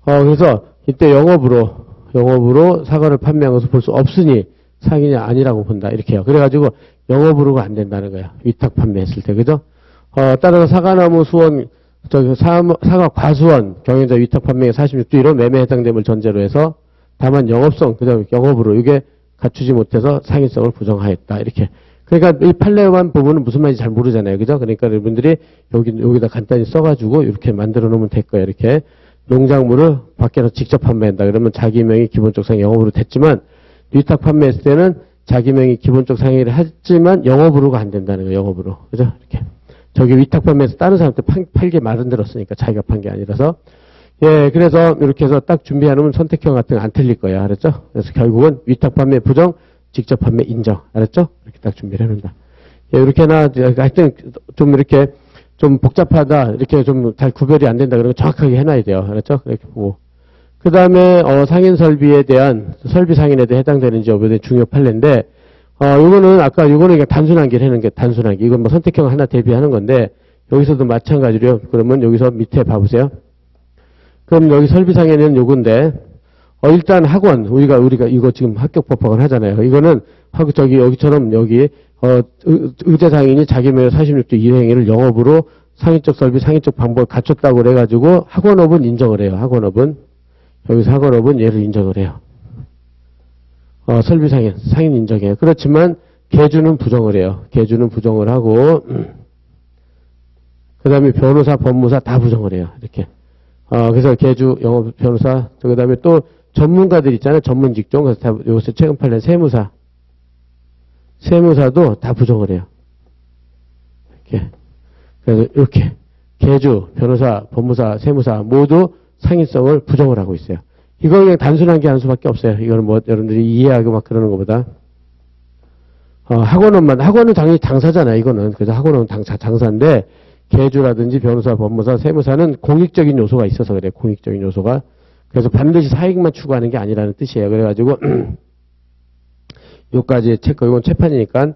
Speaker 1: 그래서 이때 영업으로 사과를 판매한 것을 볼 수 없으니 상인이 아니라고 본다. 이렇게 해요. 그래가지고 영업으로가 안 된다는 거야. 위탁 판매했을 때. 그죠? 따라서 사과나무 수원, 사과 과수원 경영자 위탁 판매의 46조 1호 매매에 해당됨을 전제로 해서 다만 영업성, 그 다음에 영업으로 이게 갖추지 못해서 상인성을 부정하였다. 이렇게. 그러니까 이 판례만 보면은 무슨 말인지 잘 모르잖아요. 그죠? 그러니까 여러분들이 여기다 간단히 써가지고 이렇게 만들어 놓으면 될 거예요. 이렇게. 농작물을 밖에서 직접 판매한다. 그러면 자기 명의 기본적 상행 영업으로 됐지만 위탁 판매했을 때는 자기 명의 기본적 상행을 했지만 영업으로가 안 된다는 거예요. 영업으로. 그죠? 이렇게. 저기 위탁 판매에서 다른 사람한테 팔게 말은 들었으니까 자기가 판 게 아니라서. 예, 그래서 이렇게 해서 딱 준비해놓으면 선택형 같은 거 안 틀릴 거예요. 알았죠? 그래서 결국은 위탁 판매 부정, 직접 판매 인정. 알았죠? 이렇게 딱 준비를 해놓는다. 예, 이렇게나, 하여튼 좀 이렇게 좀 복잡하다, 이렇게 좀 잘 구별이 안 된다, 그러면 정확하게 해놔야 돼요. 알았죠? 이렇게 보고. 그 다음에, 상인 설비에 대한, 설비 상인에 대해 해당되는지 여부에 대한 중요 판례인데, 요거는 그냥 단순한 길 해놓은 게 단순한 길. 이건 뭐 선택형 하나 대비하는 건데, 여기서도 마찬가지로요. 그러면 여기서 밑에 봐보세요. 그럼 여기 설비 상인은 요건데, 일단 학원, 우리가 이거 지금 합격법학원 하잖아요. 이거는, 여기처럼 의제상인이 자기 명의 46조 2호 행위를 영업으로 상인적 설비, 상인적 방법을 갖췄다고 그래가지고 학원업은 인정을 해요. 학원업은. 여기서 학원업은 얘를 인정을 해요. 설비 상인 인정해요. 그렇지만 계주는 부정을 해요. 계주는 부정을 하고, 그 다음에 변호사, 법무사 다 부정을 해요. 이렇게. 그래서 계주, 영업, 변호사, 그 다음에 또 전문가들 있잖아요. 전문 직종. 그래서 다 요새 최근 판례 세무사도 다 부정을 해요. 이렇게. 그래서 이렇게. 계주, 변호사, 법무사, 세무사 모두 상인성을 부정을 하고 있어요. 이거 그냥 단순한 게 한 수밖에 없어요. 이거는 뭐 여러분들이 이해하고 막 그러는 것보다. 학원은 당연히 당사잖아요. 이거는. 그래서 학원은 장사인데, 계주라든지 변호사, 법무사, 세무사는 공익적인 요소가 있어서 그래요. 공익적인 요소가. 그래서 반드시 사익만 추구하는 게 아니라는 뜻이에요. 그래가지고, 요까지 이건 채판이니까,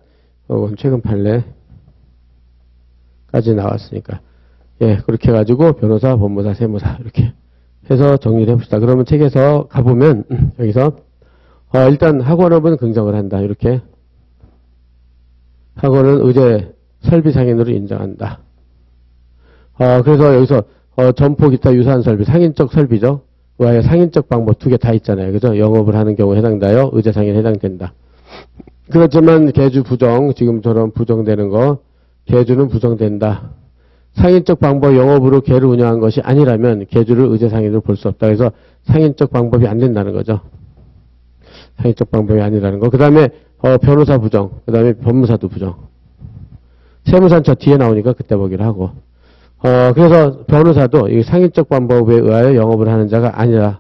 Speaker 1: 최근 판례까지 나왔으니까. 예, 그렇게 해가지고, 변호사, 법무사, 세무사, 이렇게 해서 정리를 해봅시다. 그러면 책에서 가보면, 여기서, 일단 학원업은 긍정을 한다. 이렇게. 학원은 의제 설비상인으로 인정한다. 그래서 여기서, 점포 기타 유사한 설비, 상인적 설비죠. 왜 상인적 방법 두 개 다 있잖아요. 그죠? 영업을 하는 경우에 해당되어 의제상인에 해당된다. 그렇지만 계주 부정, 지금처럼 부정되는 거, 계주는 부정된다. 상인적 방법 영업으로 계를 운영한 것이 아니라면 계주를 의제상인으로 볼 수 없다. 그래서 상인적 방법이 안 된다는 거죠. 상인적 방법이 아니라는 거. 그 다음에 변호사 부정, 그 다음에 법무사도 부정. 세무사는 저 뒤에 나오니까 그때 보기로 하고. 그래서 변호사도 이 상인적 방법에 의하여 영업을 하는 자가 아니라,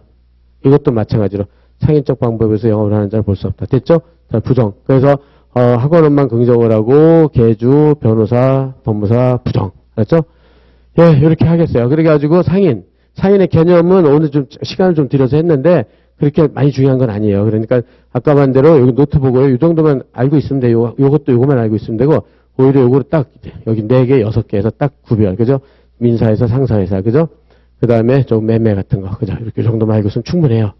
Speaker 1: 이것도 마찬가지로 상인적 방법에서 영업을 하는 자를 볼 수 없다. 됐죠? 자, 부정. 그래서 학원업만 긍정을 하고 계주, 변호사, 법무사 부정. 알았죠? 예, 이렇게 하겠어요. 그래가지고 상인의 개념은 오늘 좀 시간을 좀 들여서 했는데 그렇게 많이 중요한 건 아니에요. 그러니까 아까 말대로 여기 노트 보고요. 이 정도만 알고 있으면 돼요. 요것도 요거만 알고 있으면 되고 오히려 요거를 딱 여기 4개, 6개에서 딱 구별. 그죠? 민사에서 상사회사. 그죠? 그 다음에 좀 매매 같은 거. 그죠? 이렇게 정도만 알고 있으면 충분해요.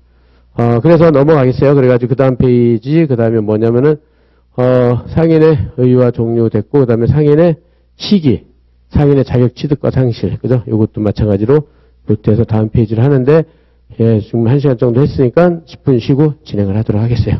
Speaker 1: 그래서 넘어가겠어요. 그래가지고 그 다음 페이지, 그 다음에 뭐냐면은, 상인의 의의와 종료됐고, 그 다음에 상인의 시기, 상인의 자격 취득과 상실. 그죠? 요것도 마찬가지로 노트에서 다음 페이지를 하는데, 예, 지금 1시간 정도 했으니까 10분 쉬고 진행을 하도록 하겠어요.